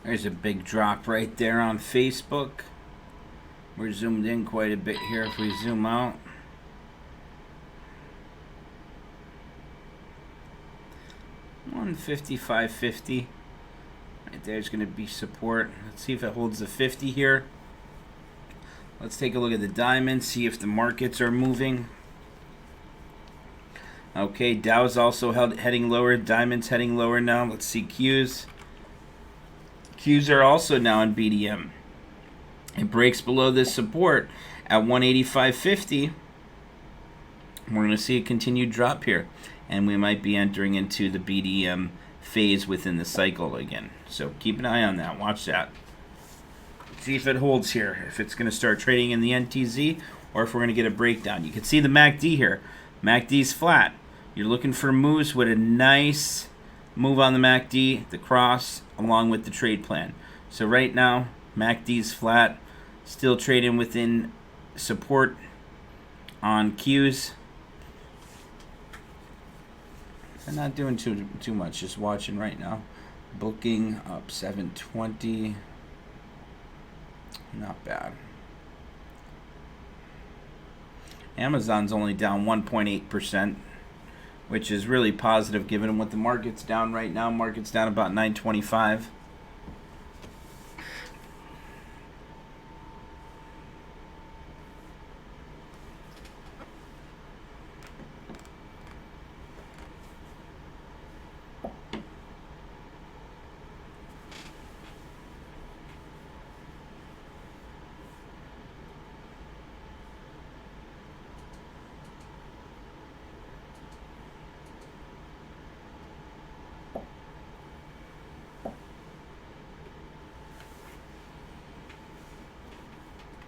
There's a big drop right there on Facebook. We're zoomed in quite a bit here. If we zoom out, $155.50. Right there's going to be support. Let's see if it holds the 50 here. Let's take a look at the diamond, see if the markets are moving. Okay, Dow's also heading lower. Diamond's heading lower now. Let's see Q's. Qs are also now in BDM. It breaks below this support at 185.50. We're going to see a continued drop here, and we might be entering into the BDM phase within the cycle again. So keep an eye on that. Watch that. See if it holds here, if it's going to start trading in the NTZ, or if we're going to get a breakdown. You can see the MACD here. MACD's flat. You're looking for moves with a nice move on the MACD, the cross, along with the trade plan. So right now, MACD's flat, still trading within support on Qs. I'm not doing too much, just watching right now. Booking up 720. Not bad. Amazon's only down 1.8%, which is really positive given what the market's down right now. Market's down about 925.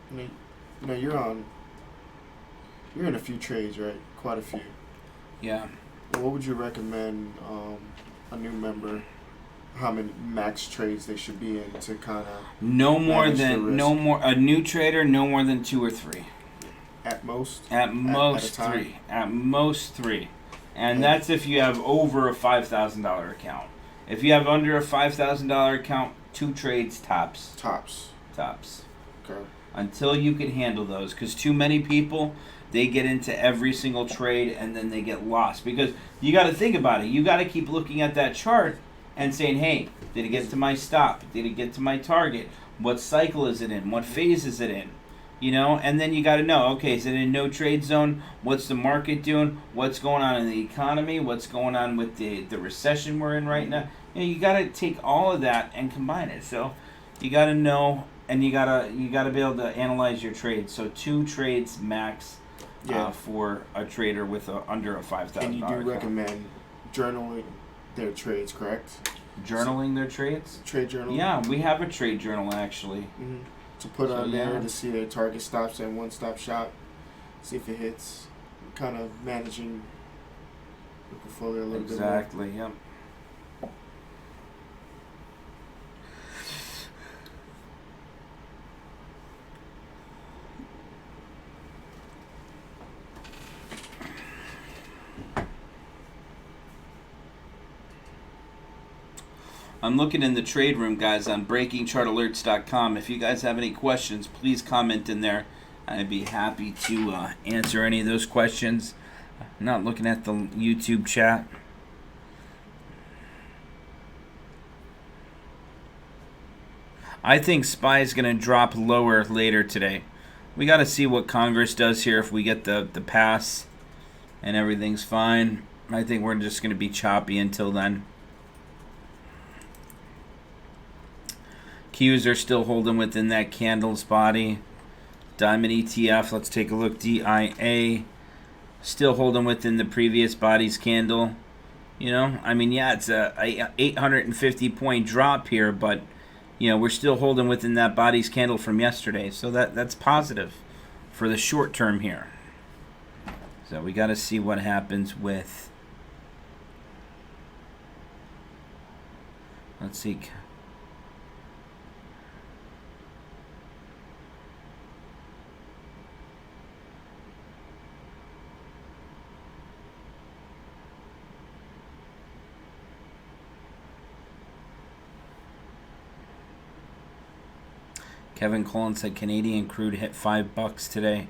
I mean, you know, you're in a few trades, right? Quite a few. Yeah. What would you recommend a new member how many max trades they should be in to kind of No more manage the than risk. no more a new trader. No more than 2 or 3. at most. At most at a time? 3. At most 3. And Okay. that's if you have over a $5,000 account. If you have under a $5,000 account, 2 trades tops. Tops. Tops. Okay. Until you can handle those, because too many people, they get into every single trade and then they get lost. Because you got to think about it. You got to keep looking at that chart and saying, hey, did it get to my stop? Did it get to my target? What cycle is it in? What phase is it in? You know, and then you got to know, okay, is it in no trade zone? What's the market doing? What's going on in the economy? What's going on with the recession we're in right now? You know, you got to take all of that and combine it. So you got to know, and you got to be able to analyze your trades. So 2 trades max for a trader with under a $5,000. And you do recommend journaling their trades, correct? Journaling their trades? Trade journal. Yeah, we have a trade journal actually. Mm-hmm. To put So, on there yeah. to see their target stops and one-stop shop, see if it hits. Kind of managing the portfolio a little bit more. Exactly. Yep. I'm looking in the trade room, guys, on breakingchartalerts.com. If you guys have any questions, please comment in there. I'd be happy to answer any of those questions. I'm not looking at the YouTube chat. I think SPY is going to drop lower later today. We got to see what Congress does here. If we get the pass and everything's fine, I think we're just going to be choppy until then. Qs are still holding within that candle's body. Diamond ETF, let's take a look. DIA, still holding within the previous body's candle. You know, I mean, yeah, it's a 850 point drop here, but you know, we're still holding within that body's candle from yesterday. So that's positive for the short term here. So we got to see what happens with, let's see. Kevin Cullen said Canadian crude hit $5 today.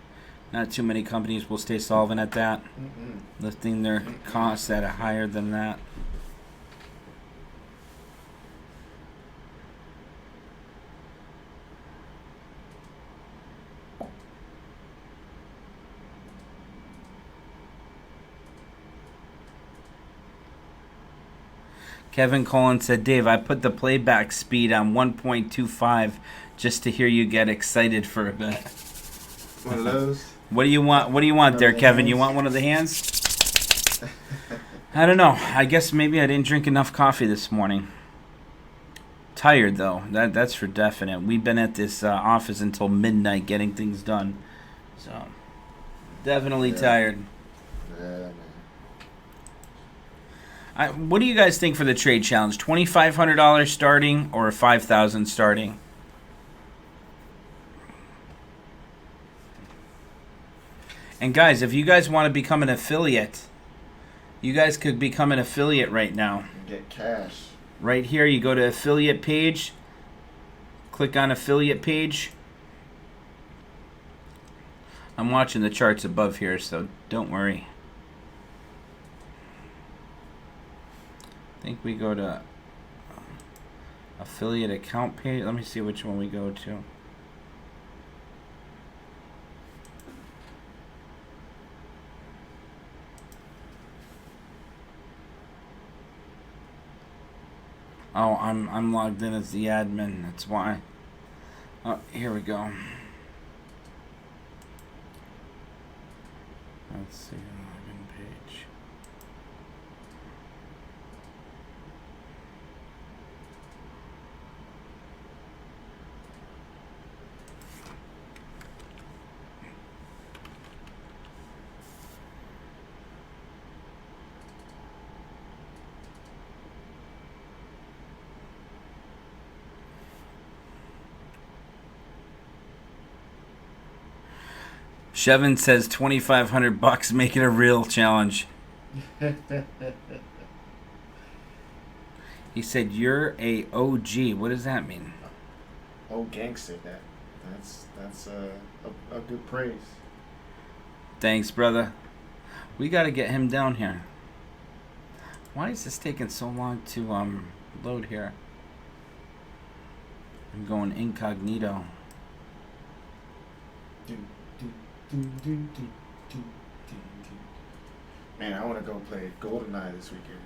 Not too many companies will stay solvent at that, lifting their costs at a higher than that. Kevin Cullen said, Dave, I put the playback speed on 1.25 just to hear you get excited for a bit. One of those. What do you want? What do you want there, One of the Kevin? You hands? want one of the hands? I don't know. I guess maybe I didn't drink enough coffee this morning. Tired though. That's for definite. We've been at this office until midnight getting things done, so definitely tired. Yeah, man. What do you guys think for the trade challenge? $2,500 starting or $5,000 starting? And guys, if you guys want to become an affiliate, you guys could become an affiliate right now. Get cash. Right here, you go to affiliate page, click on affiliate page. I'm watching the charts above here, so don't worry. I think we go to affiliate account page. Let me see which one we go to. Oh, I'm logged in as the admin. That's why. Oh, here we go. Let's see, login page. Shevin says $2,500. Make it a real challenge. He said you're a OG. What does that mean? Oh, gang said that. That's a good praise. Thanks, brother. We got to get him down here. Why is this taking so long to load here? I'm going incognito. Man, I want to go play GoldenEye this weekend.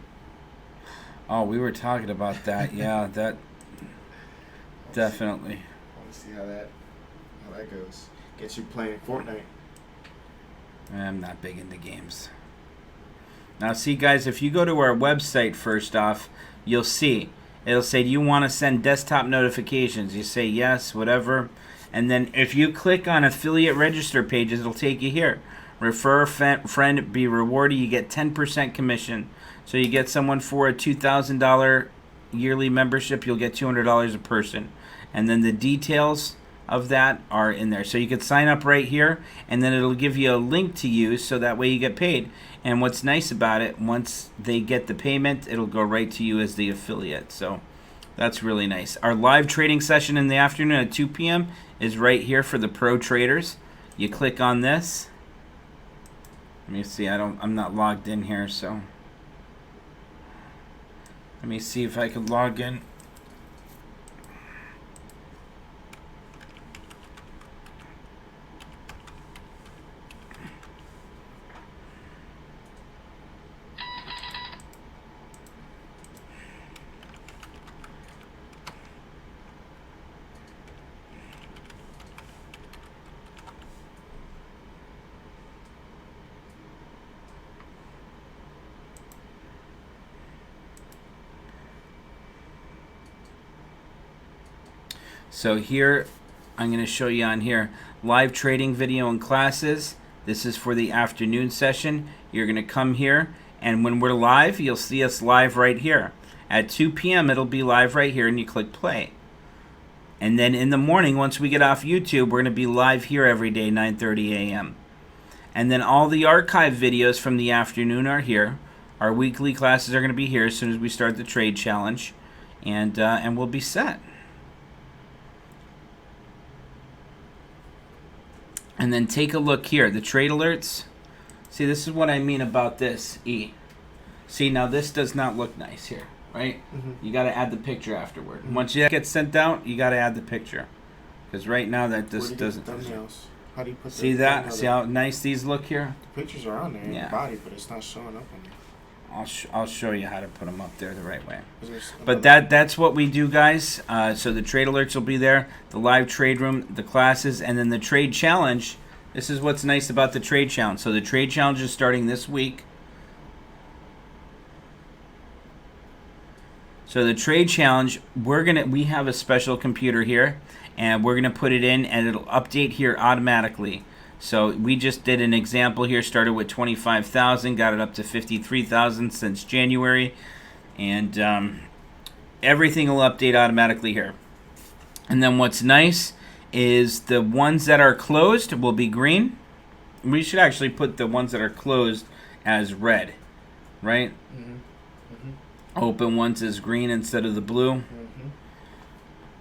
Oh, we were talking about that. Yeah, that definitely. I want to see how that goes. Get you playing Fortnite. I'm not big into games. Now, see, guys, if you go to our website first off, you'll see. It'll say, do you want to send desktop notifications? You say yes, whatever. And then if you click on affiliate register pages, it'll take you here. Refer a friend, be rewarded. You get 10% commission. So you get someone for a $2,000 yearly membership, you'll get $200 a person. And then the details of that are in there. So you could sign up right here, and then it'll give you a link to use so that way you get paid. And what's nice about it, once they get the payment, it'll go right to you as the affiliate. So that's really nice. Our live trading session in the afternoon at 2 p.m. is right here for the pro traders. You click on this. Let me see. I'm not logged in here, so let me see if I can log in. So here, I'm going to show you on here, live trading video and classes. This is for the afternoon session. You're going to come here, and when we're live, you'll see us live right here. At 2 p.m., it'll be live right here, and you click play. And then in the morning, once we get off YouTube, we're going to be live here every day, 9:30 a.m. And then all the archive videos from the afternoon are here. Our weekly classes are going to be here as soon as we start the trade challenge, and we'll be set. And then take a look here, the trade alerts. See, this is what I mean about this, E. See, now this does not look nice here, right? You got to add the picture afterward. Once it gets sent out, you got to add the picture. Because right now that just doesn't... Thumbnails. How do you put See that? See how nice these look here? The pictures are on there in Yeah. the body, but it's not showing up on there. I'll show you how to put them up there the right way. There's But another- that's what we do, guys. So the trade alerts will be there, the live trade room, the classes, and then the trade challenge. This is what's nice about the trade challenge. So the trade challenge is starting this week. So the trade challenge, we have a special computer here, and we're gonna put it in, and it'll update here automatically. So we just did an example here, started with 25,000, got it up to 53,000 since January, and everything will update automatically here. And then what's nice is the ones that are closed will be green. We should actually put the ones that are closed as red, right? Open ones as green instead of the blue.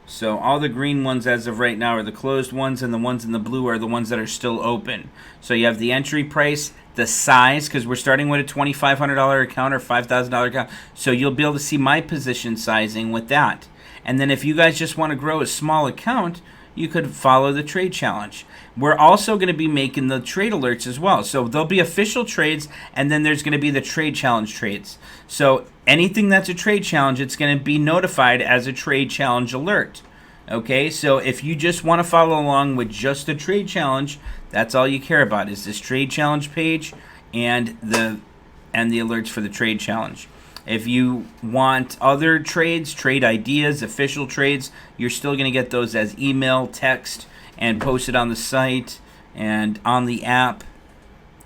So all the green ones as of right now are the closed ones, and the ones in the blue are the ones that are still open. So you have the entry price, the size, because we're starting with a $2,500 account or $5,000 account. So you'll be able to see my position sizing with that. And then if you guys just want to grow a small account, you could follow the trade challenge. We're also going to be making the trade alerts as well. So there'll be official trades, and then there's going to be the trade challenge trades. So anything that's a trade challenge, it's going to be notified as a trade challenge alert. Okay, so if you just want to follow along with just the trade challenge, that's all you care about is this trade challenge page and the alerts for the trade challenge. If you want other trades, trade ideas, official trades, you're still going to get those as email, text, and posted on the site and on the app.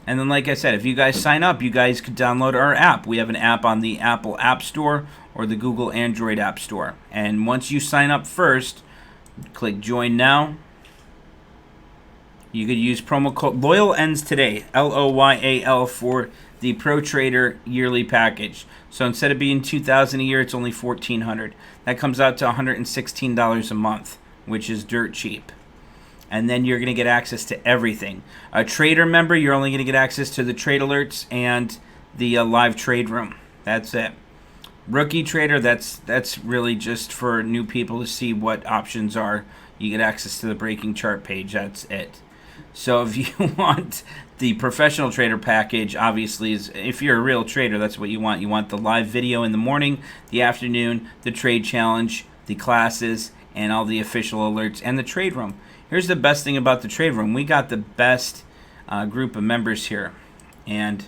And then, like I said, if you guys sign up, you guys could download our app. We have an app on the Apple App Store or the Google Android App Store. And once you sign up first, click Join Now. You could use promo code Loyal ends today, LOYAL, for the Pro Trader yearly package. So instead of being $2,000 a year, it's only $1,400. That comes out to $116 a month, which is dirt cheap. And then you're going to get access to everything. A trader member, you're only going to get access to the trade alerts and the live trade room. That's it. Rookie trader, that's really just for new people to see what options are. You get access to the breaking chart page. That's it. So if you want the professional trader package, obviously, if you're a real trader, that's what you want. You want the live video in the morning, the afternoon, the trade challenge, the classes, and all the official alerts, and the trade room. Here's the best thing about the trade room. We got the best group of members here. And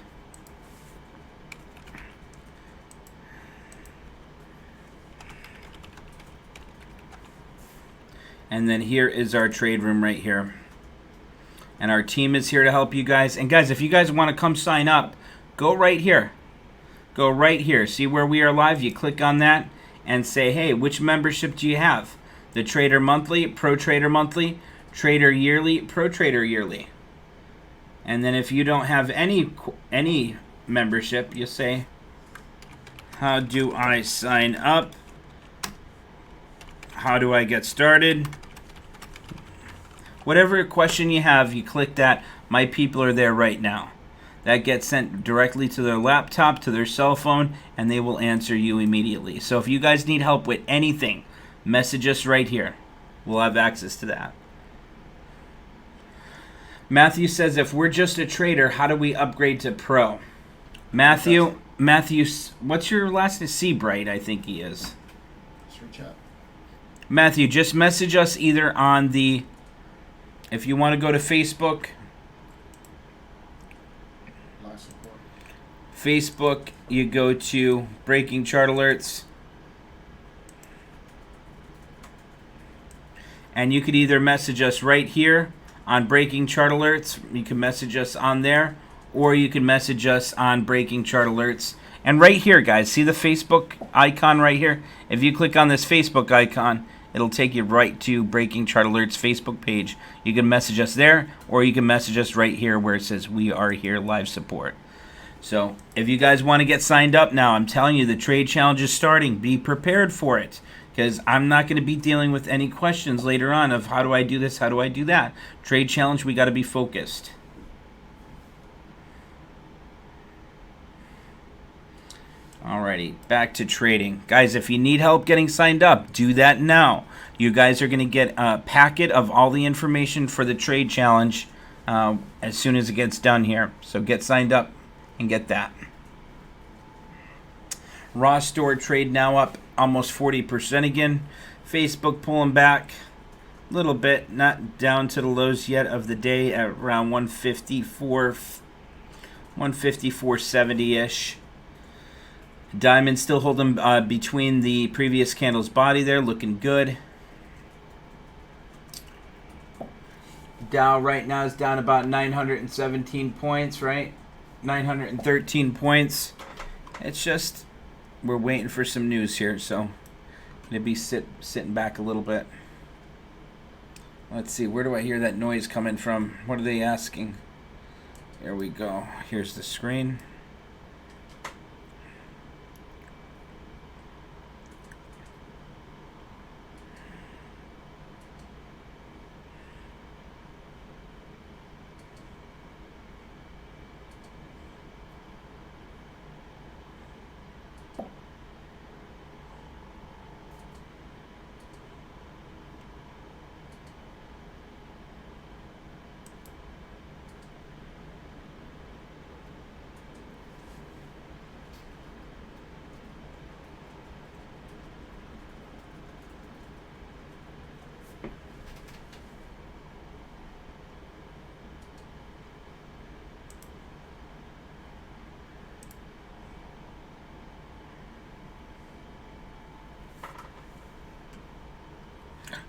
then here is our trade room right here. And our team is here to help you guys. And guys, if you guys want to come sign up, go right here. Go right here. See where we are live? You click on that and say, hey, which membership do you have? The Trader Monthly, Pro Trader Monthly, Trader Yearly, Pro Trader Yearly. And then if you don't have any membership, you say, how do I sign up? How do I get started? Whatever question you have, you click that. My people are there right now. That gets sent directly to their laptop, to their cell phone, and they will answer you immediately. So if you guys need help with anything, message us right here. We'll have access to that. Matthew says, if we're just a trader, how do we upgrade to pro? Matthew, what's your last name? Seabright, I think he is. Search up. Matthew, just message us either on the, if you want to go to Facebook, Live support. Facebook, you go to Breaking Chart Alerts. And you could either message us right here on Breaking Chart Alerts. You can message us on there, or you can message us on Breaking Chart Alerts. And right here, guys, see the Facebook icon right here? If you click on this Facebook icon, it'll take you right to Breaking Chart Alerts Facebook page. You can message us there, or you can message us right here where it says we are here live support. So if you guys want to get signed up now, I'm telling you the trade challenge is starting. Be prepared for it, because I'm not going to be dealing with any questions later on of how do I do this, how do I do that. Trade challenge, we got to be focused. Alrighty, back to trading. Guys, if you need help getting signed up, do that now. You guys are going to get a packet of all the information for the trade challenge as soon as it gets done here. So get signed up and get that. Raw store trade now up almost 40% again. Facebook pulling back a little bit, not down to the lows yet of the day at around 154.70-ish. Diamond still holding between the previous candle's body there, looking good. Dow right now is down about 917 points, right? 913 points. It's just, we're waiting for some news here, so gonna be sitting back a little bit. Let's see, where do I hear that noise coming from? What are they asking? Here we go. Here's the screen.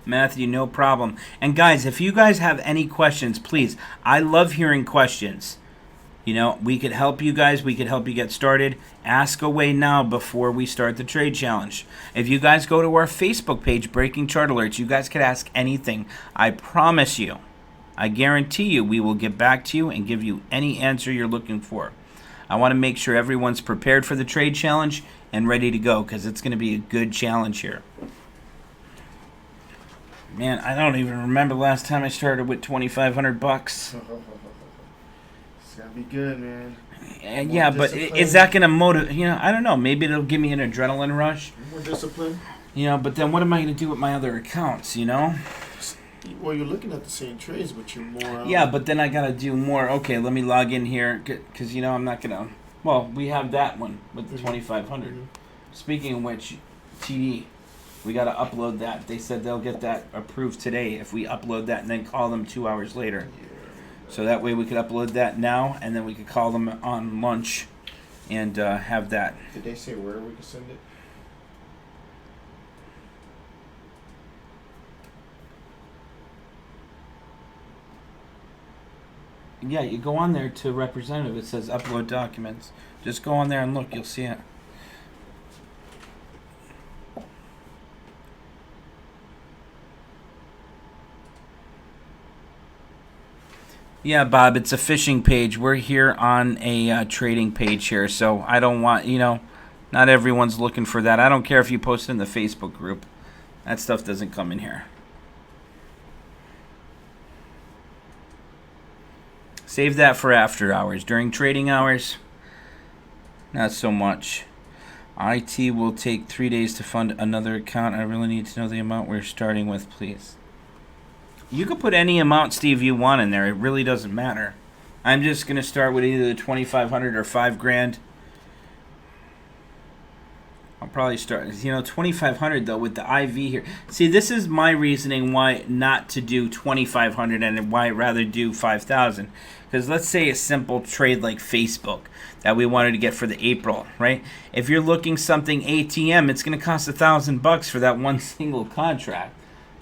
Matthew, no problem. And guys, if you guys have any questions, please, I love hearing questions. You know, we could help you guys. We could help you get started. Ask away now before we start the trade challenge. If you guys go to our Facebook page, Breaking Chart Alerts, you guys could ask anything. I promise you, I guarantee you we will get back to you and give you any answer you're looking for. I want to make sure everyone's prepared for the trade challenge and ready to go because it's going to be a good challenge here. Man, I don't even remember the last time I started with $2,500. It's gonna be good, man. And yeah, but is that going to motivate? You know, I don't know. Maybe it'll give me an adrenaline rush. More discipline. You know, but then what am I going to do with my other accounts? You know. Well, you're looking at the same trades, but you're more. Yeah, but then I got to do more. Okay, let me log in here because you know I'm not gonna. Well, we have that one with the 2,500. Mhm. Speaking of which, TD, we got to upload that. They said they'll get that approved today if we upload that and then call them 2 hours later. So that way we could upload that now and then we could call them on lunch and have that. Did they say where we could send it? Yeah, you go on there to representative. It says upload documents. Just go on there and look. You'll see it. Yeah, Bob, it's a fishing page. We're here on a trading page here, so I don't want, you know, not everyone's looking for that. I don't care if you post it in the Facebook group. That stuff doesn't come in here. Save that for after hours. During trading hours, not so much. IT will take 3 days to fund another account. I really need to know the amount we're starting with, please. You could put any amount, Steve, you want in there. It really doesn't matter. I'm just going to start with either the 2,500 or $5,000. I'll probably start, you know, 2,500 though with the IV here. See, this is my reasoning why not to do 2,500 and why I'd rather do 5,000. Because let's say a simple trade like Facebook that we wanted to get for the April, right? If you're looking something ATM, it's going to cost $1,000 for that one single contract.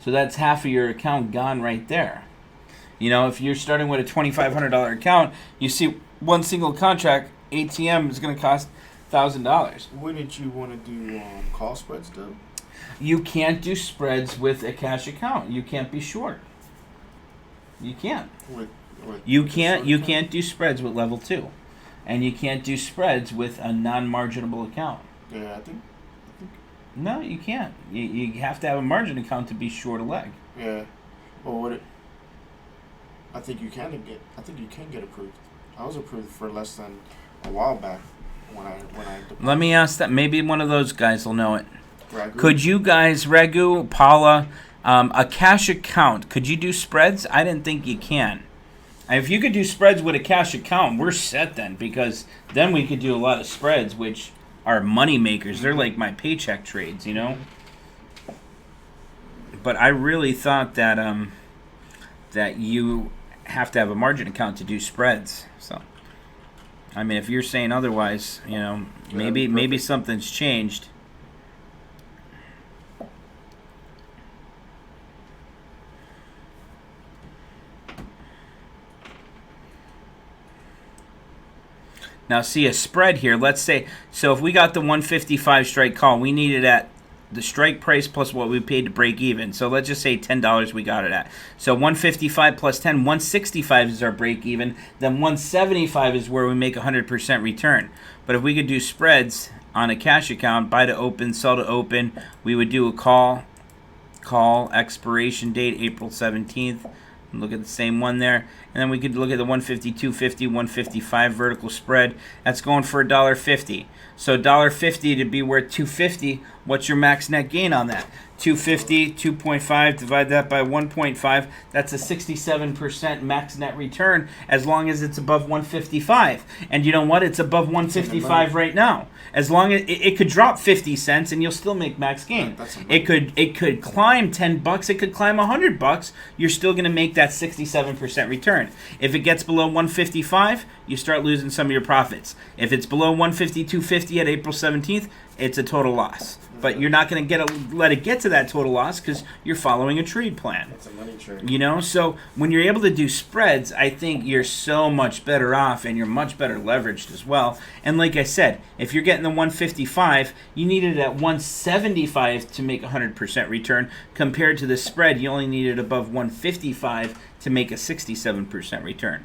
So that's half of your account gone right there. You know, if you're starting with a $2,500 account, you see one single contract, ATM is going to cost $1,000. Wouldn't you want to do call spreads though? You can't do spreads with a cash account. You can't be short. You can't. You can't do spreads with level 2. And you can't do spreads with a non-marginable account. Yeah, I think. No, you can't. You have to have a margin account to be short a leg. Yeah. Well, I think you can get approved. I was approved for less than a while back when I deposited. Let me ask that. Maybe one of those guys will know it. Ragu? Could you guys, Regu, Paula, a cash account, could you do spreads? I didn't think you can. If you could do spreads with a cash account, we're set then, because then we could do a lot of spreads, which are money makers. They're like my paycheck trades, you know. But I really thought that that you have to have a margin account to do spreads. So, I mean, if you're saying otherwise, you know, maybe something's changed. Now, see a spread here. Let's say, so if we got the 155 strike call, we need it at the strike price plus what we paid to break even. So let's just say $10 we got it at. So 155 plus 10, 165 is our break even. Then 175 is where we make 100% return. But if we could do spreads on a cash account, buy to open, sell to open, we would do a call expiration date April 17th. Look at the same one there. And then we could look at the 150, 250, 155 vertical spread. That's going for $1.50. So $1.50 to be worth $2.50. What's your max net gain on that? 250, 2.5, divide that by 1.5. That's a 67% max net return as long as it's above 155. And you know what? It's above 155 right now. As long as it could drop 50 cents and you'll still make max gain. It could climb $10. It could climb $100. You're still going to make that 67% return. If it gets below 155, you start losing some of your profits. If it's below 150.250 at April 17th, it's a total loss. But you're not going to let it get to that total loss because you're following a trade plan. It's a money trade. You know, so when you're able to do spreads, I think you're so much better off and you're much better leveraged as well. And like I said, if you're getting the 155, you need it at 175 to make a 100% return. Compared to the spread, you only need it above 155 to make a 67% return.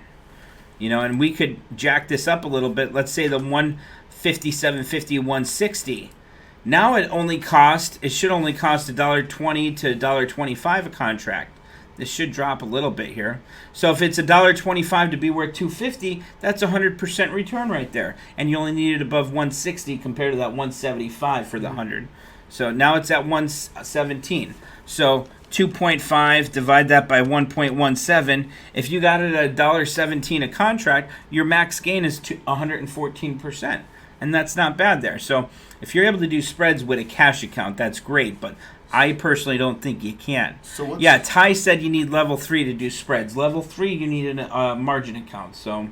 You know, and we could jack this up a little bit. Let's say the 157.50, 160. Now it should only cost $1.20 to $1.25 a contract. This should drop a little bit here. So if it's $1.25 to be worth $2.50, that's a 100% return right there. And you only need it above 160 compared to that 175 for the 100. So now it's at 117. So 2.5, divide that by 1.17. If you got it at $1.17 a contract, your max gain is 114%. And that's not bad there. So if you're able to do spreads with a cash account, that's great. But I personally don't think you can. So yeah, Ty said you need level 3 to do spreads. Level 3, you need a margin account. So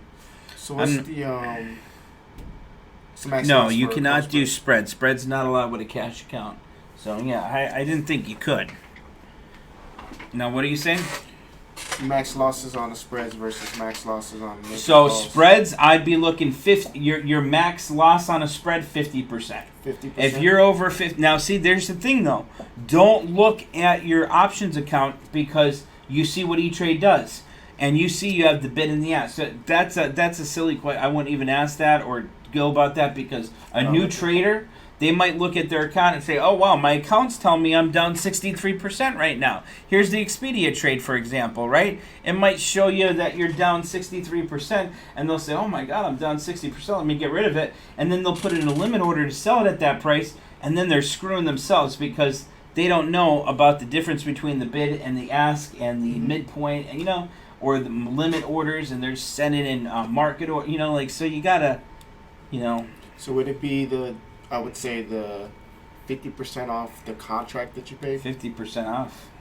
what's the max no, loss you for cannot do spread? spreads. Spreads not allowed with a cash account. So yeah, I didn't think you could. Now what are you saying? Max losses on the spreads versus max losses on the So calls. spreads, I'd be looking 50. Your max loss on a spread 50%. 50%. If you're over 50, now see, there's the thing though. Don't look at your options account because you see what E-Trade does, and you see you have the bid and the ask. So that's a silly question. I wouldn't even ask that or go about that because a new trader, they might look at their account and say, oh, wow, my account's telling me I'm down 63% right now. Here's the Expedia trade, for example, right? It might show you that you're down 63%, and they'll say, oh, my God, I'm down 60%. Let me get rid of it. And then they'll put it in a limit order to sell it at that price, and then they're screwing themselves because they don't know about the difference between the bid and the ask and the midpoint, and, or the limit orders, and they're sending in market, or, so you got to, So would it be I would say the 50% off the contract that you paid 50% off.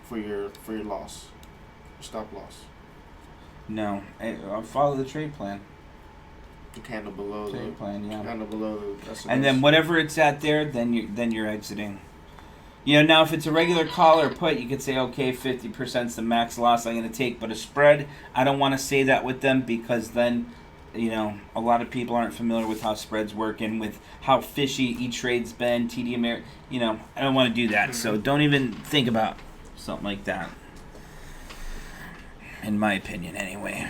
for your loss, stop loss, No, I'll follow the trade plan. the candle below Trade plan, yeah. candle below. That's And then whatever it's at there, then you're exiting. Now if it's a regular call or put, you could say, okay, 50% is the max loss I'm going to take. But a spread, I don't want to say that with them because then, a lot of people aren't familiar with how spreads work and with how fishy E-Trade's been, TD Ameritrade. I don't want to do that. So don't even think about something like that. In my opinion, anyway.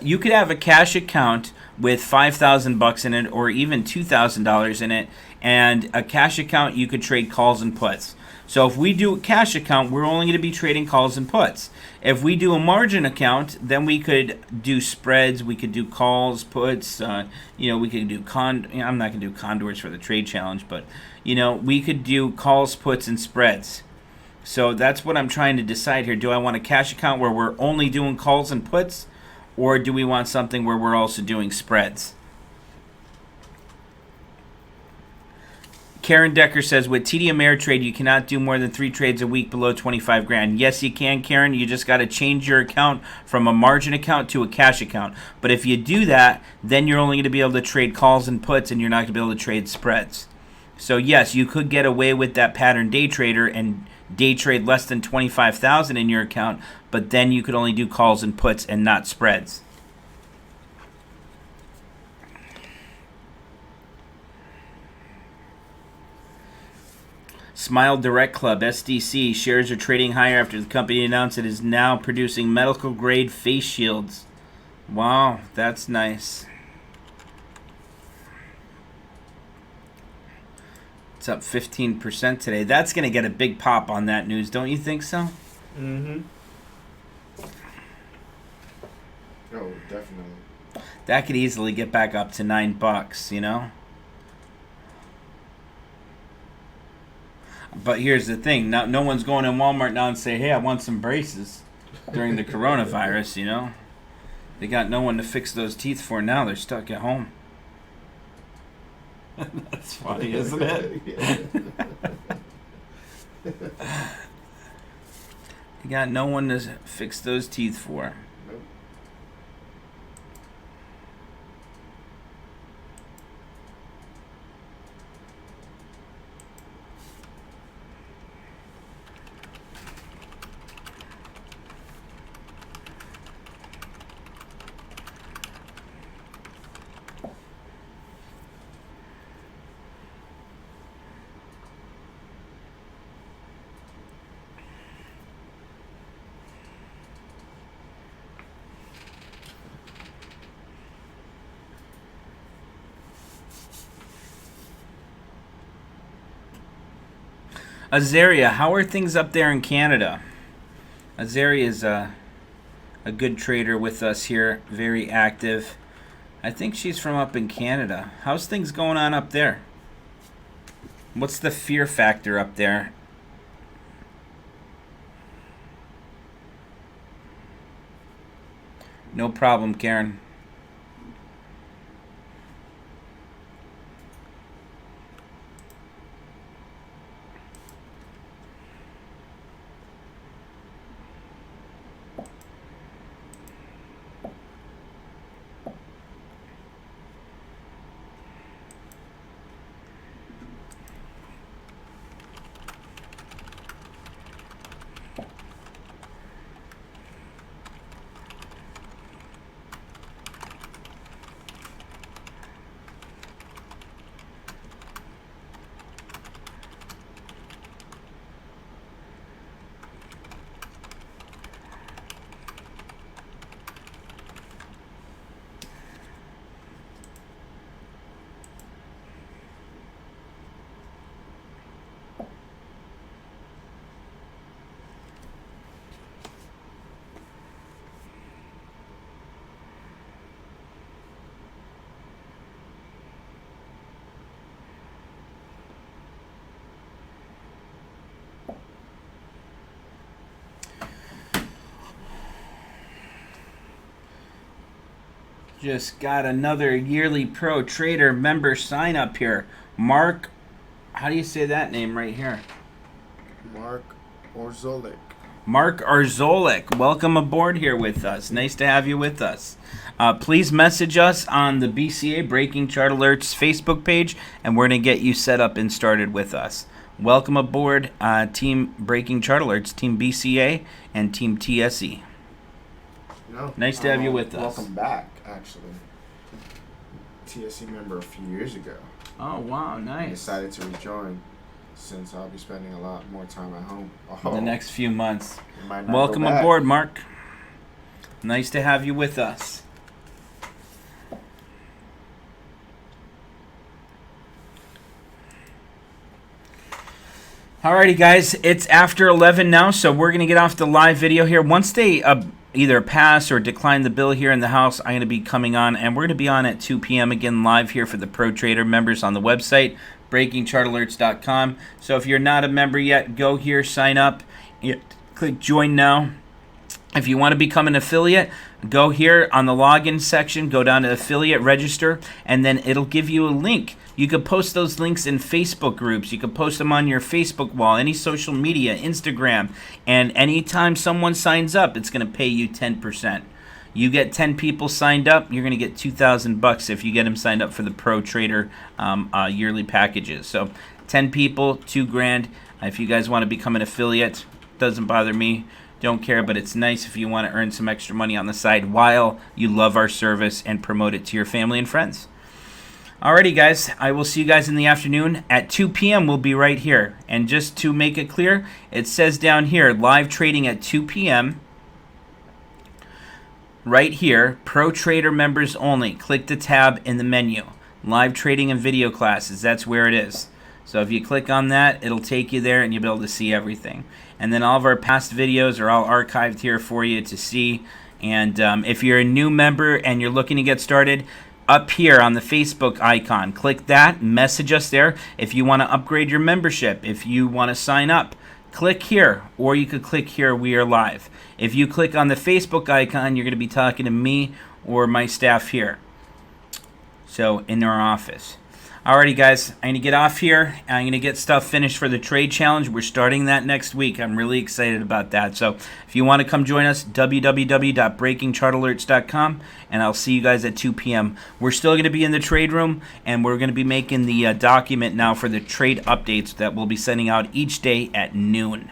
You could have a cash account with $5,000 in it or even $2,000 in it, and a cash account you could trade calls and puts. So if we do a cash account, we're only going to be trading calls and puts. If we do a margin account, then we could do spreads, we could do calls, puts, we could do I'm not going to do condors for the trade challenge, but we could do calls, puts, and spreads. So that's what I'm trying to decide here. Do I want a cash account where we're only doing calls and puts, or do we want something where we're also doing spreads? Karen Decker says, with TD Ameritrade, you cannot do more than 3 trades a week below 25 grand. Yes, you can, Karen. You just got to change your account from a margin account to a cash account. But if you do that, then you're only going to be able to trade calls and puts, and you're not going to be able to trade spreads. So yes, you could get away with that pattern day trader and day trade less than 25,000 in your account, but then you could only do calls and puts and not spreads. Smile Direct Club, SDC, shares are trading higher after the company announced it is now producing medical grade face shields. Wow, that's nice. It's up 15% today. That's going to get a big pop on that news, don't you think so? Mm-hmm. Oh, definitely. That could easily get back up to $9, But here's the thing. No one's going in Walmart now and say, hey, I want some braces during the coronavirus, They got no one to fix those teeth for now. They're stuck at home. That's funny, isn't it? You got no one to fix those teeth for. Nope. Azaria, how are things up there in Canada? Azaria is a good trader with us here, very active. I think she's from up in Canada. How's things going on up there? What's the fear factor up there? No problem, Karen. Just got another yearly pro trader member sign up here. Mark, how do you say that name right here? Mark Orzolik. Mark Arzolik, welcome aboard here with us. Nice to have you with us. Please message us on the BCA Breaking Chart Alerts Facebook page, and we're going to get you set up and started with us. Welcome aboard, Team Breaking Chart Alerts, Team BCA, and Team TSE. No. Nice to have you with us. Welcome back, actually. TSC member a few years ago. Oh, wow, I nice. decided to rejoin since I'll be spending a lot more time at home. In the next few months. Might not Welcome go back. aboard, Mark. Nice to have you with us. Alrighty, guys, it's after 11 now, so we're going to get off the live video here. Once they either pass or decline the bill here in the House, I'm going to be coming on, and we're going to be on at 2 p.m. again live here for the Pro Trader members on the website, breakingchartalerts.com. So if you're not a member yet, go here, sign up, click join now. If you want to become an affiliate, go here on the login section, go down to affiliate register, and then it'll give you a link. You could post those links in Facebook groups. You could post them on your Facebook wall, any social media, Instagram, and anytime someone signs up, it's going to pay you 10%. You get 10 people signed up, you're going to get $2,000 if you get them signed up for the Pro Trader yearly packages. So 10 people, $2,000. If you guys want to become an affiliate, doesn't bother me. Don't care, but it's nice if you want to earn some extra money on the side while you love our service and promote it to your family and friends. Alrighty, guys, I will see you guys in the afternoon. At 2 p.m., we'll be right here. And just to make it clear, it says down here, live trading at 2 p.m. Right here, Pro Trader members only. Click the tab in the menu. Live trading and video classes, that's where it is. So if you click on that, it'll take you there and you'll be able to see everything. And then all of our past videos are all archived here for you to see. And if you're a new member and you're looking to get started, up here on the Facebook icon, click that, message us there. If you want to upgrade your membership, if you want to sign up, click here, or you could click here, we are live. If you click on the Facebook icon, you're going to be talking to me or my staff here. So in our office. Alrighty, guys, I'm going to get off here. I'm going to get stuff finished for the trade challenge. We're starting that next week. I'm really excited about that. So if you want to come join us, www.breakingchartalerts.com, and I'll see you guys at 2 p.m. We're still going to be in the trade room, and we're going to be making the document now for the trade updates that we'll be sending out each day at noon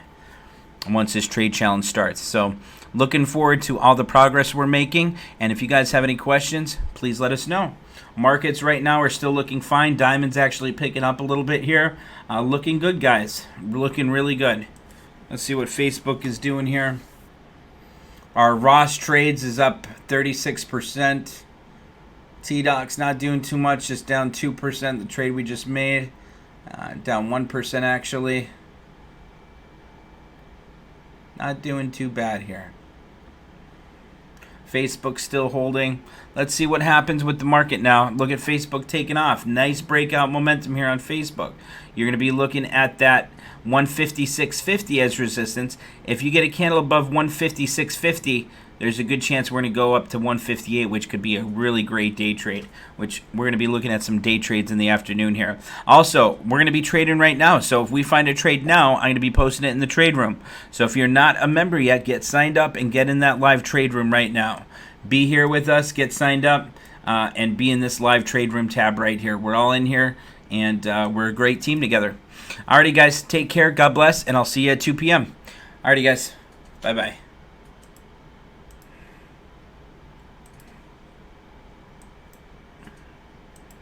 once this trade challenge starts. So looking forward to all the progress we're making, and if you guys have any questions, please let us know. Markets right now are still looking fine. Diamond's actually picking up a little bit here. Looking good, guys. Looking really good. Let's see what Facebook is doing here. Our Ross trades is up 36%. T-Doc's not doing too much, just down 2%. The trade we just made, down 1% actually. Not doing too bad here. Facebook still holding. Let's see what happens with the market now. Look at Facebook taking off. Nice breakout momentum here on Facebook. You're going to be looking at that 156.50 as resistance. If you get a candle above 156.50, there's a good chance we're going to go up to 158, which could be a really great day trade, which we're going to be looking at some day trades in the afternoon here. Also, we're going to be trading right now, so if we find a trade now, I'm going to be posting it in the trade room. So if you're not a member yet, get signed up and get in that live trade room right now. Be here with us, get signed up, and be in this live trade room tab right here. We're all in here, and we're a great team together. Alrighty, guys, take care, God bless, and I'll see you at 2 p.m. Alrighty, guys, bye-bye.